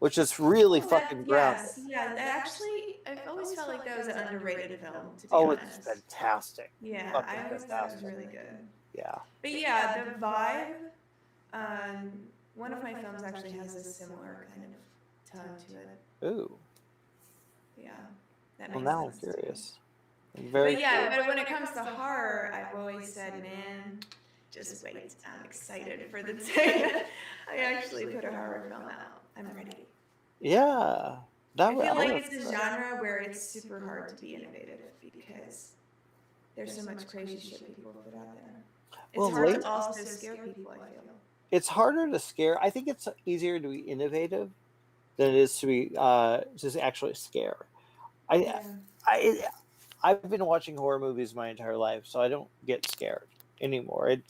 which is really Oh, that fucking grounded. yes, yeah. Actually, I've always felt like that was an underrated film, to be Oh, it's honest. fantastic. Yeah, Fucking I always thought it was fantastic. really good. Yeah. But yeah, the vibe. One of my films actually has a similar kind of tone to it. Ooh. Yeah, that Well, makes now I'm sense to me. curious. I'm very. But yeah, but when it comes to horror, I've always said, man, just wait. I'm excited for the day I actually put a horror film out. I'm ready. Yeah. I feel like it's a genre where it's super hard to be innovative because there's so much crazy shit people put out there. It's hard to also scare people, I feel. It's harder to scare. I think it's easier to be innovative than it is to be just actually scare. I've been watching horror movies my entire life, so I don't get scared anymore. It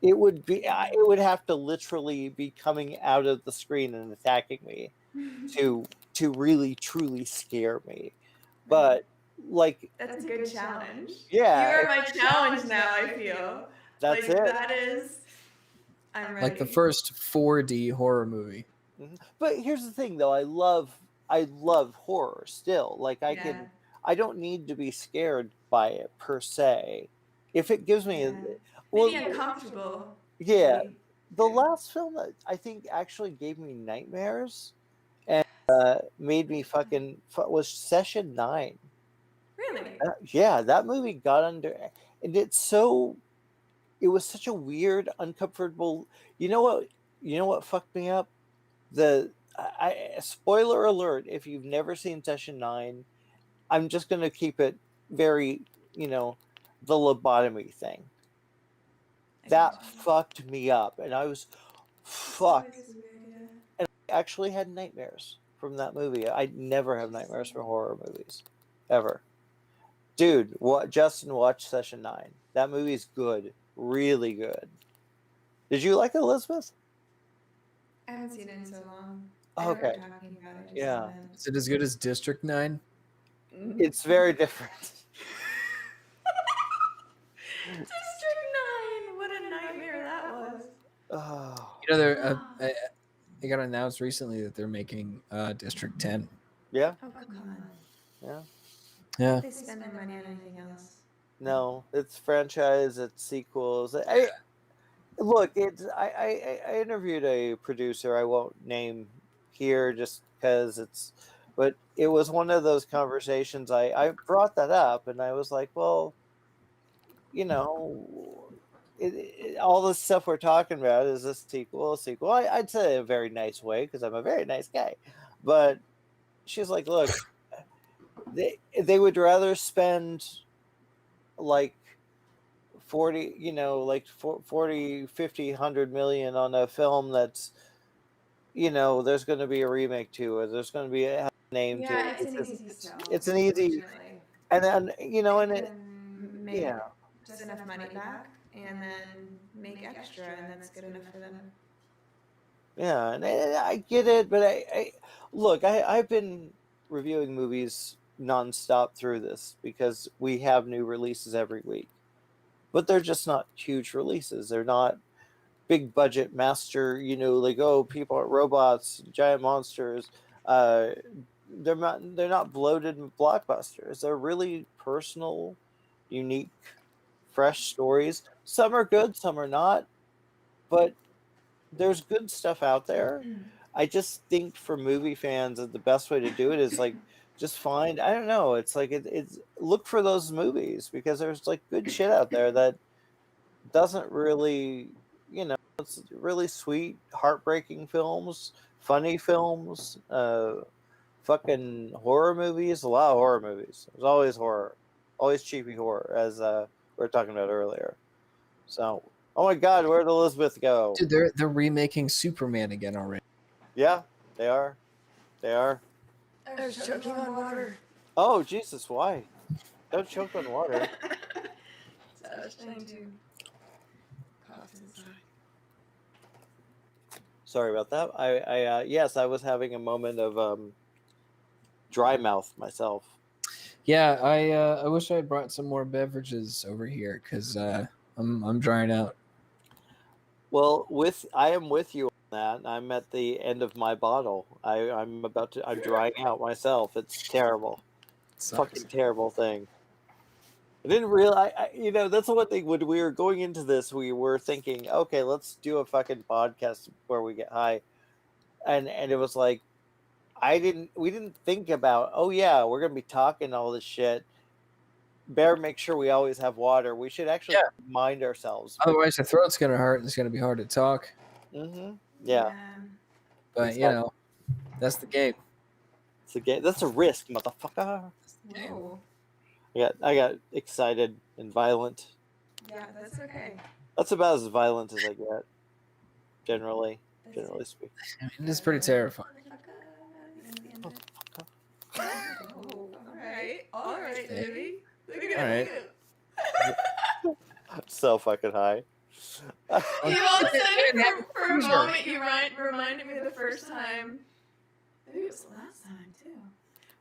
would have to literally be coming out of the screen and attacking me to really truly scare me. But like, that's a good challenge. Yeah, you are my challenge now. I feel that's like it. that is. I'm ready. Like the first 4D horror movie. But here's the thing, though. I love horror still. Like I don't need to be scared by it per se. If it gives me, maybe uncomfortable. Yeah. Maybe. The last film that I think actually gave me nightmares and made me was Session 9. Really? Yeah, that movie got under, and it was such a weird, uncomfortable. You know what? You know what fucked me up? Spoiler alert, if you've never seen Session 9, I'm just gonna keep it very, the lobotomy thing. That fucked me up, and I was fucked. And I actually had nightmares from that movie. I never have nightmares from horror movies, ever. Dude, Justin, watch Session 9. That movie's good, really good. Did you like it, Elizabeth? I haven't seen it in so long. Okay. Yeah. Is it as good as District 9? It's very different. District 9! What a nightmare that was. Oh. You know, it got announced recently that they're making District 10. Yeah. Oh, come on. Yeah. Yeah. They spend their money on anything else. No, it's franchise, it's sequels. Look, I interviewed a producer I won't name here just because but it was one of those conversations I brought that up and I was like, well, you know, all the stuff we're talking about is a sequel. I'd say a very nice way because I'm a very nice guy, but she's like, look, they would rather spend like 40, like 40, 50, 100 million on a film that's, there's going to be a remake to, or there's going to be a name to. Yeah, it's an easy sell. It's an easy, and then and it, Make yeah, just enough money back, and then make extra, and that's good enough for them. yeah, and I get it, but I look, I've been reviewing movies nonstop through this because we have new releases every week, but they're just not huge releases. They're not big budget master, like, oh, people are robots, giant monsters. Uh, they're not bloated blockbusters. They're really personal, unique, fresh stories. Some are good, some are not, but there's good stuff out there. I just think for movie fans that the best way to do it is like just find, I don't know, it's like it's look for those movies because there's like good shit out there that doesn't really, it's really sweet, heartbreaking films, funny films, fucking horror movies, a lot of horror movies. There's always horror, always cheapy horror, as we were talking about earlier. So, oh my God, where'd Elizabeth go? Dude, they're remaking Superman again already. Yeah, they are. They are. I was choking on water. Oh Jesus, why? Don't choke on water. So I was trying to cough inside. Sorry about that. Yes, I was having a moment of dry mouth myself. Yeah, I wish I brought some more beverages over here because I'm drying out. Well, I am with you on that. I'm at the end of my bottle. I'm drying out myself. It's terrible. Fucking terrible thing. I didn't realize, that's the one thing when we were going into this, we were thinking, okay, let's do a fucking podcast where we get high. And it was like, we didn't think about, oh yeah, we're going to be talking all this shit. Better make sure we always have water. We should actually mind ourselves. Otherwise, the throat's going to hurt and it's going to be hard to talk. Mm-hmm. Yeah. But, that's the game. It's a game. That's a risk, motherfucker. Whoa. I got excited and violent. Yeah, that's okay. That's about as violent as I get, generally speaking. I mean, it's pretty terrifying. All right, baby. All right. I'm so fucking high. You all of a sudden, for a moment, you reminded me of the first time. Maybe it was the last time too.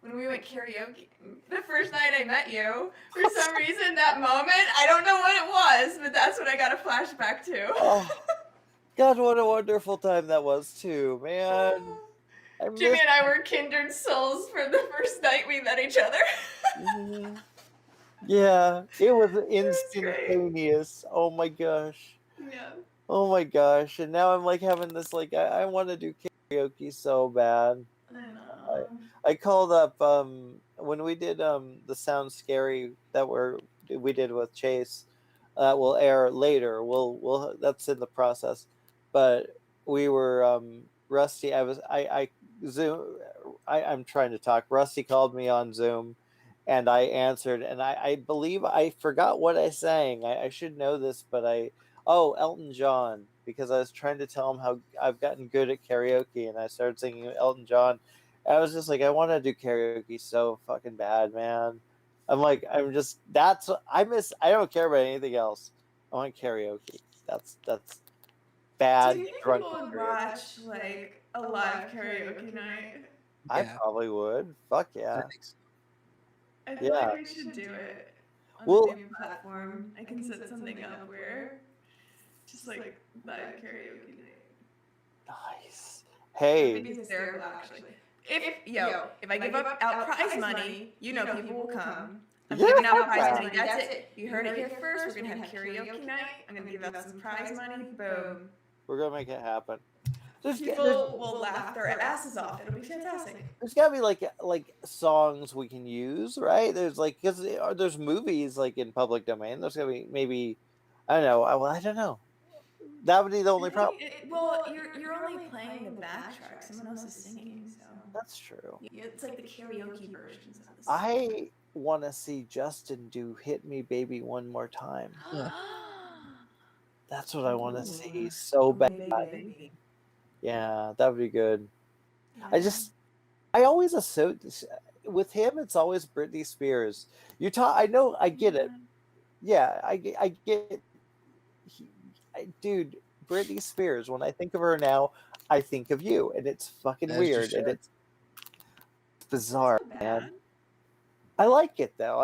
When we went karaoke, the first night I met you, for some reason, that moment, I don't know what it was, but that's what I got a flashback to. Oh, God, what a wonderful time that was too, man. Jimmy and I were kindred souls for the first night we met each other. Mm-hmm. Yeah, it was instantaneous. Oh my gosh. Yeah. Oh my gosh. And now I'm like having this, like, I want to do karaoke so bad. I know. I called up when we did the Sound Scary that we did with Chase. Will air later. We'll that's in the process. But we were Rusty. I'm trying to talk. Rusty called me on Zoom, and I answered, and I believe I forgot what I sang. I should know this, but Elton John, because I was trying to tell him how I've gotten good at karaoke, and I started singing Elton John. I was just like, I want to do karaoke so fucking bad, man. That's what I miss. I don't care about anything else. I want karaoke. That's bad. Do you think people would watch like a live karaoke night? I probably would. Fuck yeah. I feel like we should do it on a new platform. I can set something up where just like live karaoke night. Nice. Hey. It'd be hysterical, actually. If I give out prize money, people will come. I'm giving out prize money. That's it. You heard it here first. We're gonna have karaoke night. I'm gonna give out some prize money. Boom. We're gonna make it happen. People will laugh their asses off. It'll be fantastic. There's got to be like songs we can use, right? There's like because there's movies like in public domain. There's got to be maybe I don't know. I don't know. That would be the only problem. Well, you're only playing the backtrack. Someone else is singing, so that's true. It's like the karaoke versions of this. I want to see Justin do "Hit Me, Baby, One More Time." That's what I want to see so bad. Yeah, that would be good. Yeah. I always associate with him. It's always Britney Spears. I know. I get it. Yeah, I get. Dude, Britney Spears. When I think of her now, I think of you, and it's fucking weird, and it's bizarre, man. I like it though.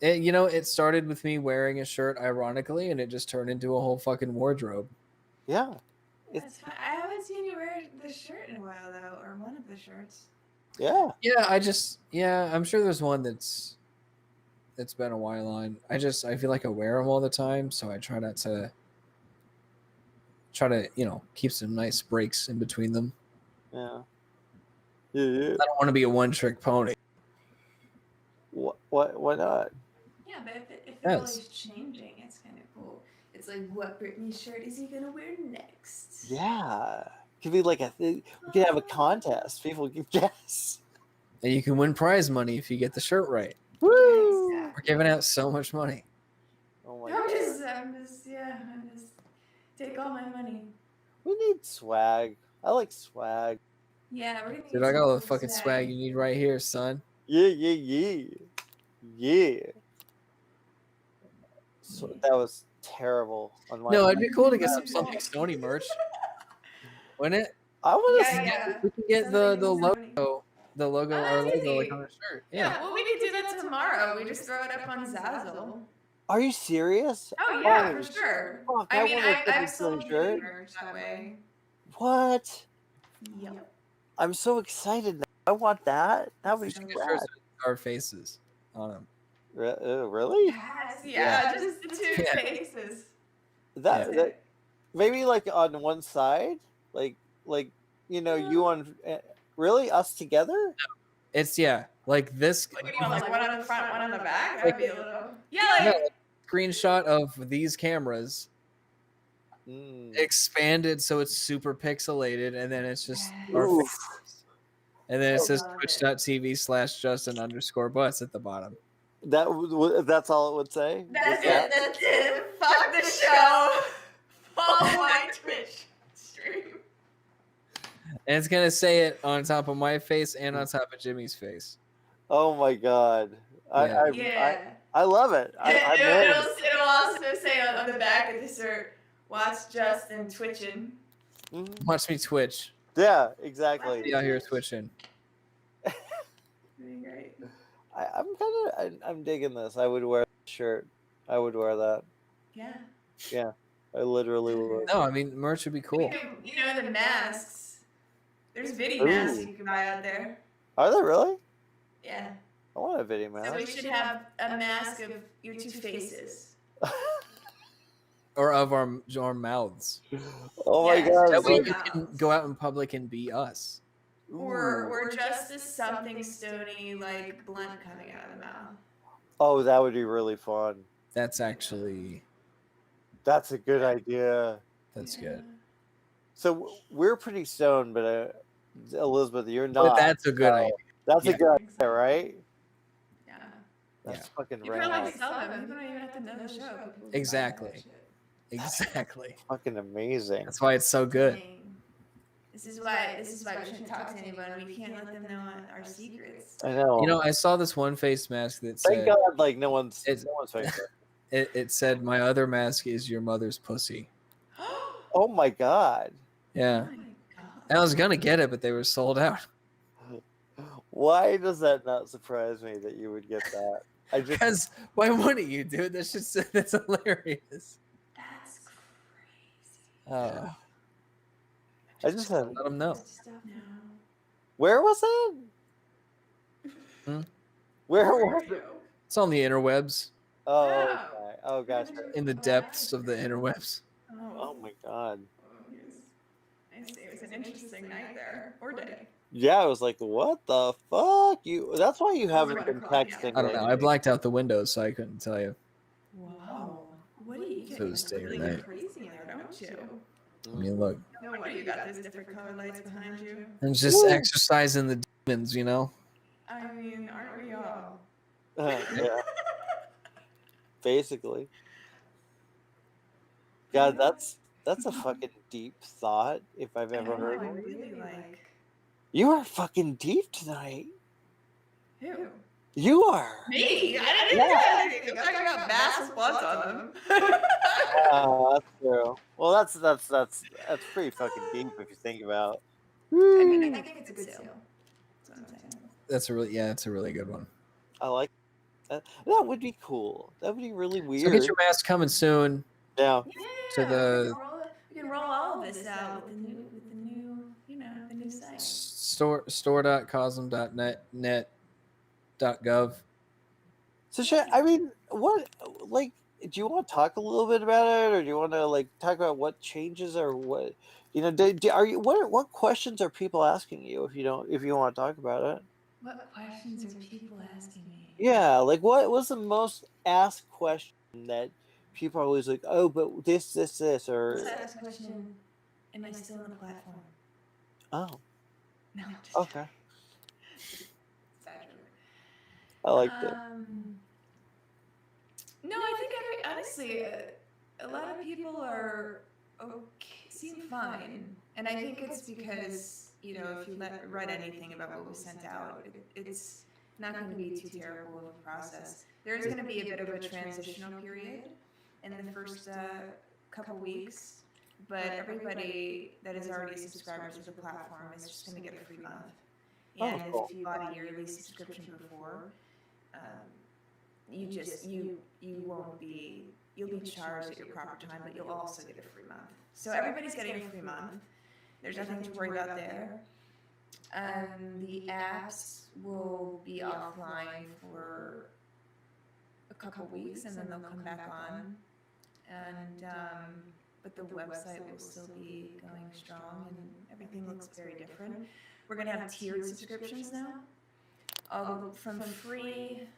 It started with me wearing a shirt, ironically, and it just turned into a whole fucking wardrobe. Yeah. I haven't seen you wear the shirt in a while though, or one of the shirts. Yeah. Yeah, I'm sure there's one that's been a while on. I feel like I wear them all the time, so I try to keep some nice breaks in between them. Yeah. I don't want to be a one-trick pony. Why not? Yeah, but if the color's changing, it's kind of cool. It's like, what Britney shirt is he gonna wear next? Yeah, could be like we could have a contest. People can guess, and you can win prize money if you get the shirt right. Woo! Exactly. We're giving out so much money. Oh my God. I'm just take all my money. We need swag. I like swag. Yeah, we're gonna. Dude, I got all the fucking swag you need right here, son. Yeah. So that was terrible. No, it'd be cool to get some something Stoney merch. Wouldn't it? I want to see. We can get the logo. The logo, our logo, like on our shirt. Yeah. Well, we can do that tomorrow. We just throw it up on Zazzle. Are you serious? Oh yeah, for sure. Fuck, I've sold merch that way. What? Yep. I'm so excited now. I want that. That would be rad. Our faces on them. Really? Yes. Yeah, just the two faces. That maybe like on one side, like you on. Really, us together? It's like this. What do you want, like one on the front, one on the back? That'd be a little. Yeah, like screenshot of these cameras expanded so it's super pixelated, and then it's just our faces. And then it says twitch.tv/Justin_Butts at the bottom. That's all it would say? That's it. Fuck the show. Follow my Twitch stream. And it's going to say it on top of my face and on top of Jimmy's face. Oh my God. I love it. It'll also say on the back of the shirt, watch Justin twitching. Mm-hmm. Watch me twitch. Yeah, exactly. Be out here twitching. Pretty great. I'm digging this. I would wear the shirt. I would wear that. Yeah. Yeah. I literally would. No, I mean, merch would be cool. The masks. There's video masks you can buy out there. Are there really? Yeah. I want a video mask. So we should have a mask of your two faces. Or of our mouths. Oh my God. That way you can go out in public and be us. Or just as something Stoney, like blunt coming out of the mouth. Oh, that would be really fun. That's a good idea. That's good. So we're pretty stoned, but Elizabeth, you're not. But that's a good idea. That's a good idea, right? Yeah. That's fucking rad. You can like sell them. People don't even have to know the show. Exactly. Fucking amazing. That's why it's so good. This is why we shouldn't talk to anyone. We can't let them know our secrets. I know. I saw this one face mask that said, thank God, like no one's face. It said, "My other mask is your mother's pussy." Oh my God. Yeah. I was gonna get it, but they were sold out. Why does that not surprise me that you would get that? Because why wouldn't you, dude? That's hilarious. That's crazy. I just had let them know. Where was it? Where was it? It's on the interwebs. Oh, okay. Oh gosh. In the depths of the interwebs. Oh my God. I see. It was an interesting night there, or day. Yeah, I was like, what the fuck? That's why you haven't been texting. I don't know. I blacked out the windows, so I couldn't tell you. Wow. What do you If it was day or really night. crazy in there, don't you? I mean, look. No wonder you got those different colored lights behind you. I'm just exercising the demons, you know? I mean, aren't we all? Yeah. Basically. God, that's a fucking deep thought if I've ever heard I one. really like. You are fucking deep tonight. Who? You are. Me? I didn't do anything. I'm talking about massive butts on them. That's true. Well, that's pretty fucking deep if you think about. I mean, I think it's a good sale. That's what I'm saying. That's it's a really good one. I like that. That would be cool. That would be really weird. So get your mask coming soon. Yeah. To the we can roll all of this out with the new, the new site. store.cosm.net.gov. So, I mean, what, like, do you want to talk a little bit about it, or do you want to like talk about what changes or what, are you what questions are people asking you if you want to talk about it? What questions are people asking me? Yeah, like what was the most asked question that people are always like, oh, but this, or Let's ask a question. Am I still on the platform? oh, No. Just okay, exaggerate. I liked it. No, I think honestly, a lot of people are seem fine, and I think it's because if you read anything about what was sent out, it's not going to be too terrible of a process. There's going to be a bit of a transitional period in the first couple weeks, but everybody that is already a subscriber to the platform is just going to get a free month. And cool. if you bought a yearly subscription before, you'll be charged at your proper time, but you'll also get a free month. So everybody's getting a free month. There's nothing to worry about there. The apps will be offline for a couple weeks, and then they'll come back on. And but the website will still be going strong, and everything looks very different. We're gonna have tiered subscriptions now. From free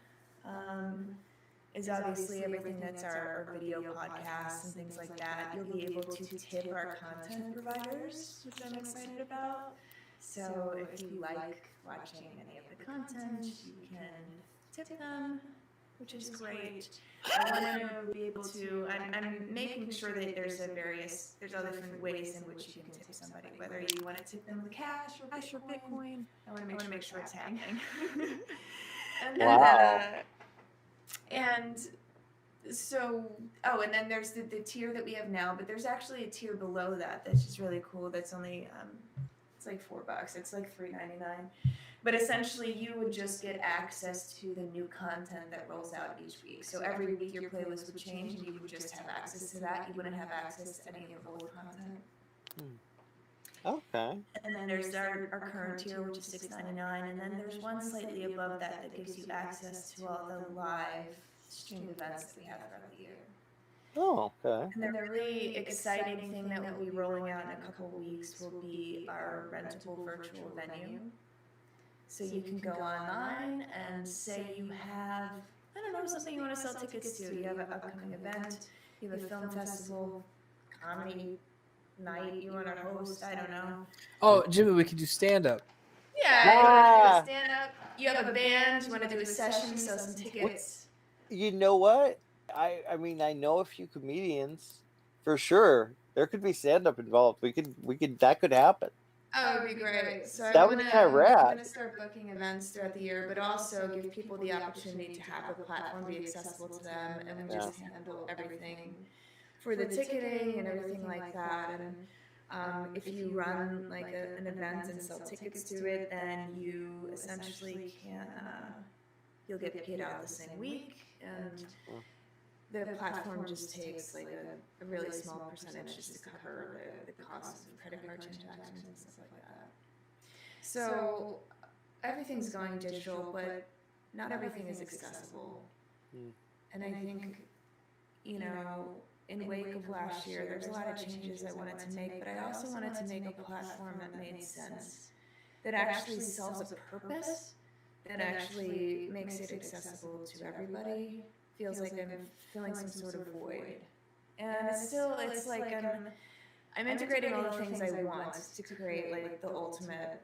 is obviously everything that's our video podcasts and things like that. You'll be able to tip our content providers, which I'm excited about. So if you like watching any of the content, you can tip them, which is great. I want to be able to. I'm making sure that there's all different ways in which you can tip somebody, whether you want to tip them with cash or Bitcoin. I want to make sure it's happening. And so, and then there's the tier that we have now, but there's actually a tier below that's just really cool. That's only it's like $4. It's like $3.99. But essentially, you would just get access to the new content that rolls out each week. So every week your playlist would change, and you would just have access to that. You wouldn't have access to any of the old content. Okay. And then there's our current tier, which is $6.99, and then there's one slightly above that gives you access to all the live streamed events that we have throughout the year. Oh, okay. And the really exciting thing that we'll be rolling out in a couple of weeks will be our rentable virtual venue. So you can go online and say you have, something you want to sell tickets to. You have an upcoming event, you have a film festival, comedy night you want to host, I don't know. Oh, Jimmy, we could do stand-up. Yeah, you want to do a stand-up, you have a band, you want to do a session, sell some tickets. You know what? I mean, I know a few comedians, for sure. There could be stand-up involved. That could happen. Oh, it would be great. So that would be kind of rad. I'm going to start booking events throughout the year, but also give people the opportunity to have the platform be accessible to them, and we just handle everything for the ticketing and everything like that. And if you run like an event and sell tickets to it, then you essentially you'll get paid out the same week, and the platform just takes like a really small percentage just to cover the cost of credit card transactions and stuff like that. So everything's going digital, but not everything is accessible. And I think, in wake of last year, there's a lot of changes I wanted to make, but I also wanted to make a platform that made sense, that actually solves a purpose, that actually makes it accessible to everybody. Feels like I'm filling some sort of void. And it's like I'm integrating all the things I want to create like the ultimate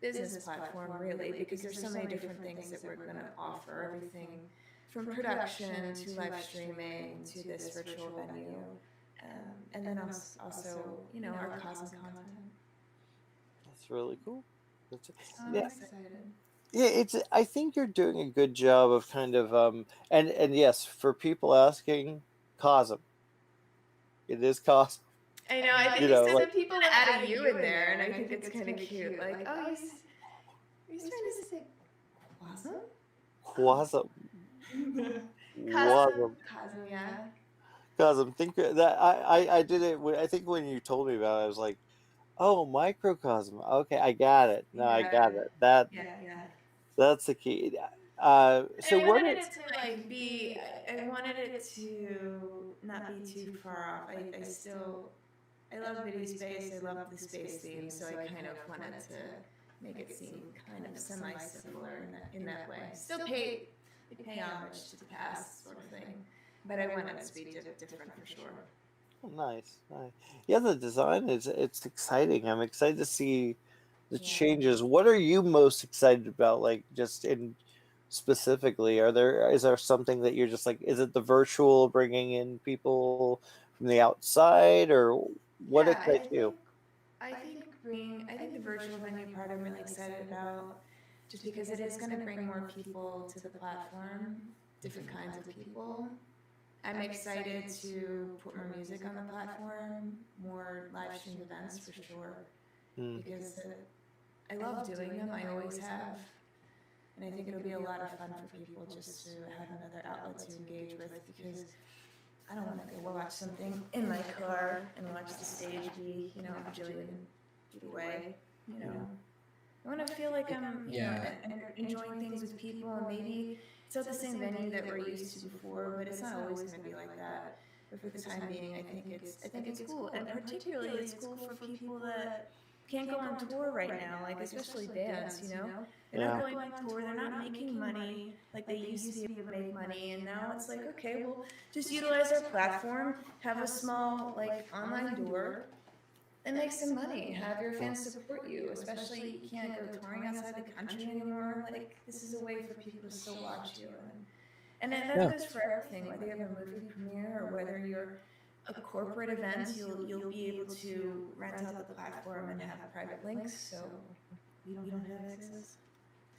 business platform, really, because there's so many different things that we're going to offer. Everything from production to live streaming to this virtual venue, and then also our cause and content. That's really cool. That's, I'm yeah. excited. Yeah, I think you're doing a good job of kind of and yes, for people asking, Cosm. It is Cosm. I know. I think some people add a U in there, and I think it's kind of cute. Like, oh, are you trying to say Quasm? Quasm. Quasm. Cosm, yeah. Cosm. Think that I did it. I think when you told me about it, I was like, oh, microcosm. Okay, I got it. No, I got it. That's the key. So I what wanted is? it to like be. I wanted it to not be too far off. I love Biddy Space. I love the space theme, so I kind of wanted to make it seem kind of semi-similar in that way. Still pay homage to the past, sort of thing, but I wanted it to be different for sure. Oh, nice. Yeah, the design it's exciting. I'm excited to see the changes. What are you most excited about? Like just in specifically, is there something that you're just like? Is it the virtual bringing in people from the outside, or what excites you? I think the virtual venue part I'm really excited about, just because it is going to bring more people to the platform, different kinds of people. I'm excited to put more music on the platform, more live streamed events for sure, because I love doing them. I always have. And I think it'll be a lot of fun for people just to have another outlet to engage with, because I don't want to go watch something in my car and watch the stage be, a bajillion feet away, I want to feel like I'm, enjoying things with people, and maybe it's not the same venue that we're used to before, but it's not always going to be like that. But for the time being, I think it's cool, and particularly it's cool for people that can't go on tour right now, like especially bands, They're not going on tour, they're not making money like they used to be able to make money, and now it's like, okay, well, just utilize our platform, have a small like online door, and make some money. Have your fans support you, especially you can't go touring outside the country anymore. Like, this is a way for people to still watch you, and then that goes for everything, whether you have a movie premiere or whether you're a corporate event. You'll be able to rent out the platform and have private links, so you don't have access.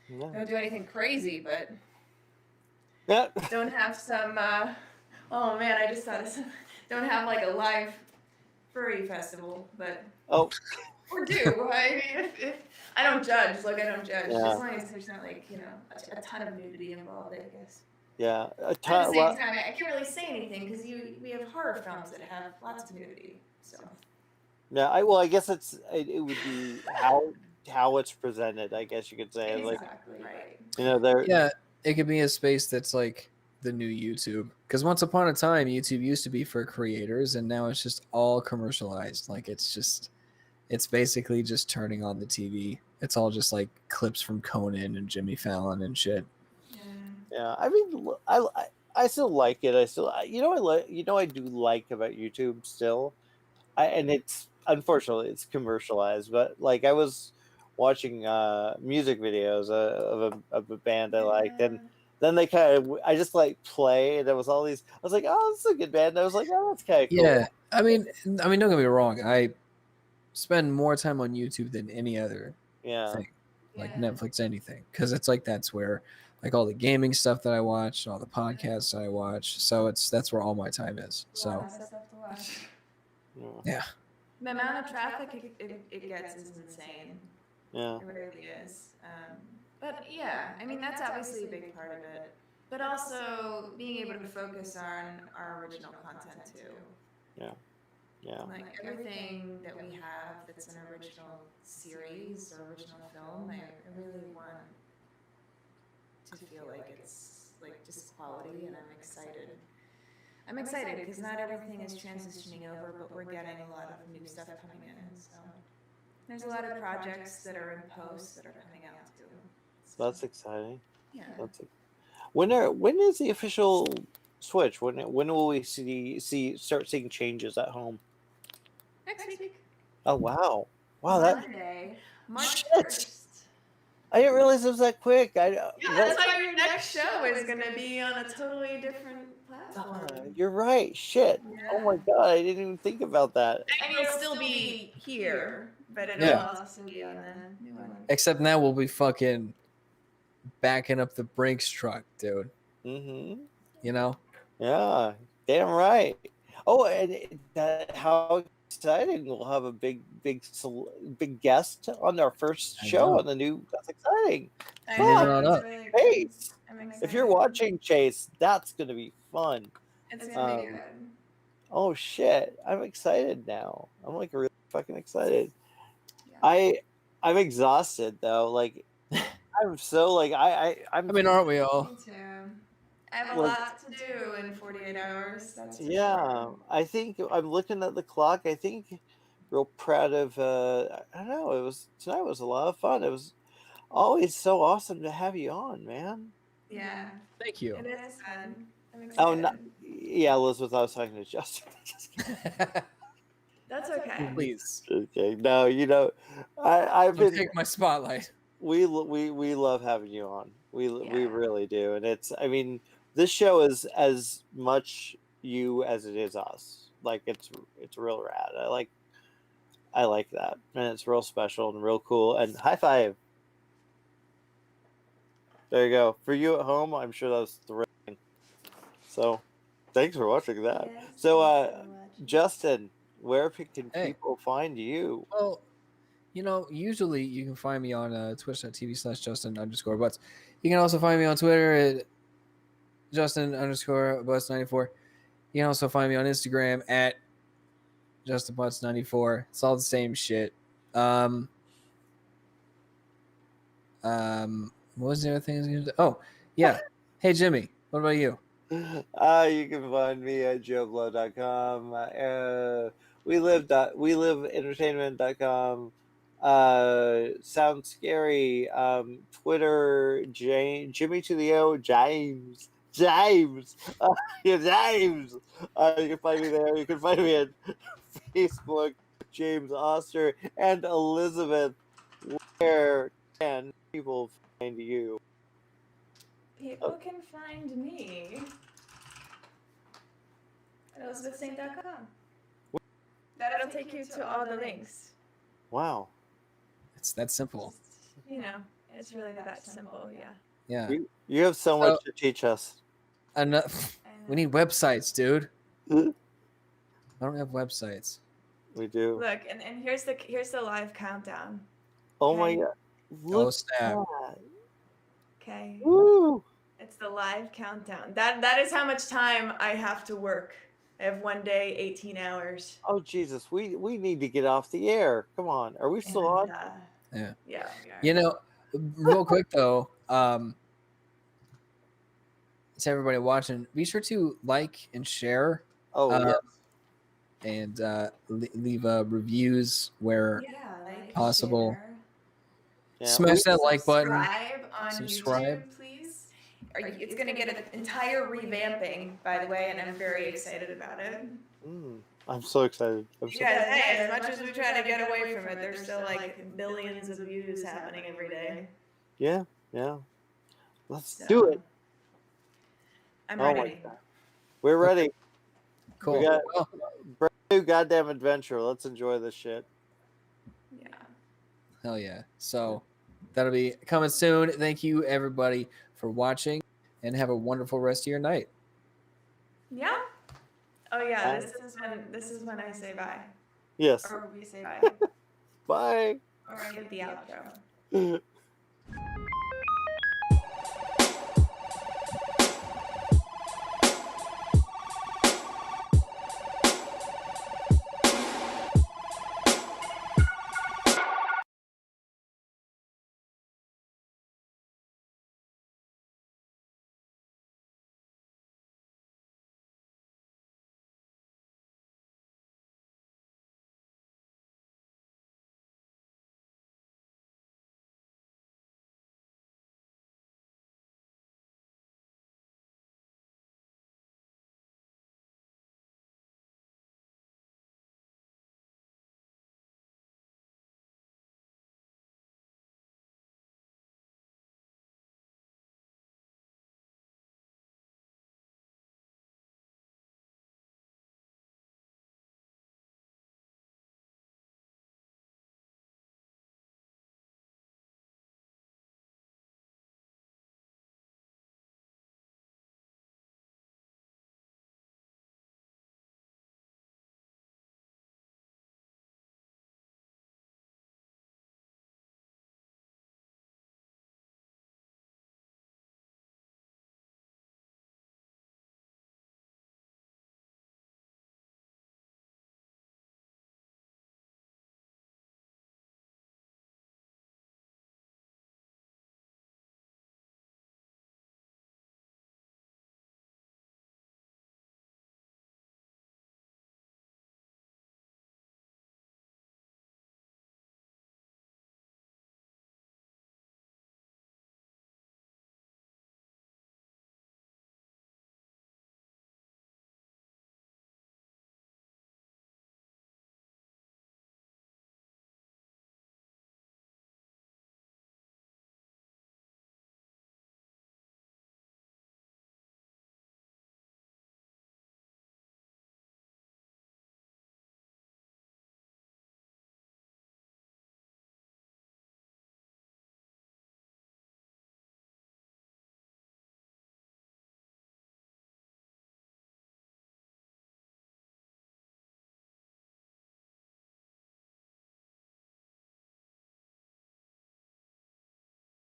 Don't do anything crazy, but don't have some. Oh man, I just thought of some. Don't have like a live furry festival, but or do. I mean, if I don't judge. Look, I don't judge. As long as there's not like a ton of nudity involved, I guess. Yeah, At the same time, I can't really say anything because we have horror films that have lots of nudity. So. Yeah, I guess it would be how it's presented. I guess you could say Exactly right. Yeah, it could be a space that's like the new YouTube, because once upon a time YouTube used to be for creators, and now it's just all commercialized. Like it's basically just turning on the TV. It's all just like clips from Conan and Jimmy Fallon and shit. Yeah, I mean, I still like it. I do like about YouTube still. And it's unfortunately it's commercialized, but like I was watching music videos of a band I liked, and then I just like play, and there was all these. I was like, oh, this is a good band. And I was like, oh, that's kind of cool. Yeah, I mean, don't get me wrong. I spend more time on YouTube than any other thing, like Netflix, anything, because it's like that's where like all the gaming stuff that I watch, all the podcasts I watch. So that's where all my time is. So yeah. The amount of traffic it gets is insane. Yeah. It really is. But yeah, I mean, that's obviously a big part of it. But also being able to focus on our original content too. Yeah. Like everything that we have that's an original series or original film, I really want to feel like it's like just quality, and I'm excited I'm excited because not everything is transitioning over, but we're getting a lot of new stuff coming in. So there's a lot of projects that are in post that are coming out too. So, That's exciting. Yeah. When is the official switch? When will we start seeing changes at home? Next week. Oh wow, Monday, March 1st. I didn't realize it was that quick. That's why your next show is going to be on a totally different platform. You're right. Shit. Yeah. Oh my god, I didn't even think about that. I mean, it'll still be here, but it'll also be on the new one. Except now we'll be fucking backing up the Brinks truck, dude. Mm-hmm. You know? Yeah. Damn right. Oh, and how exciting! We'll have a big guest on our first show on the new. That's exciting. Really Chase, if you're watching Chase, that's gonna be fun. It's gonna be good. Oh shit! I'm excited now. I'm like really fucking excited. Yeah. I'm exhausted though. Like I'm so like I mean, aren't we all? Me too. I have a lot to do in 48 hours. That's for sure. I think I'm looking at the clock. I think real proud of I don't know, tonight was a lot of fun. It was always so awesome to have you on, man. Yeah. Thank you. It is fun. I'm excited. Oh no, yeah, Elizabeth, I was talking to Justin. That's okay. Please. Okay. No, you know, I've been take my spotlight. We love having you on. We really do. And I mean, this show is as much you as it is us. Like it's real rad. I like that. And it's real special and real cool. And high five. There you go. For you at home, I'm sure that was thrilling. So thanks for watching that. Yes, so Justin, where can people find you? Well, you know, usually you can find me on twitch.tv/Justin_Butts. You can also find me on Twitter at Justin_Butts94. You can also find me on Instagram at JustinButts94. It's all the same shit. What was the other thing I was going to do? Oh, yeah. Hey, Jimmy, what about you? You can find me at joeblow.com. WeLiveEntertainment.com. Sounds scary. Twitter, Jimmy to the O, James. James. You can find me there. You can find me at Facebook, James Oster, and Elizabeth. Where can people find you? People can find me at ElizabethSaint.com. That'll take you to all the links. Wow. It's that simple. You know, it's really that simple, yeah. Yeah. You have so much to teach us. Enough. We need websites, dude. I don't have websites. We do. Look, and here's the live countdown. Oh my god. Look snap. Okay. Woo. It's the live countdown. That is how much time I have to work. I have one day, 18 hours. Oh Jesus, we need to get off the air. Come on. Are we still on? Yeah. Yeah. You know, real quick though, to everybody watching, be sure to like and share. Yes. And leave reviews where possible. Yeah. Smash that like button. Subscribe on YouTube, please. It's going to get an entire revamping, by the way, and I'm very excited about it. I'm so excited. As much as we try to get away from it, there's still like billions of views happening every day. Yeah. Let's do it. I'm ready. We're ready. Cool. We got a brand new goddamn adventure. Let's enjoy this shit. Yeah. Hell yeah. So that'll be coming soon. Thank you everybody for watching and have a wonderful rest of your night. Yeah. Oh yeah, this is when I say bye. Yes. Or we say bye. Bye. Or I get the outro.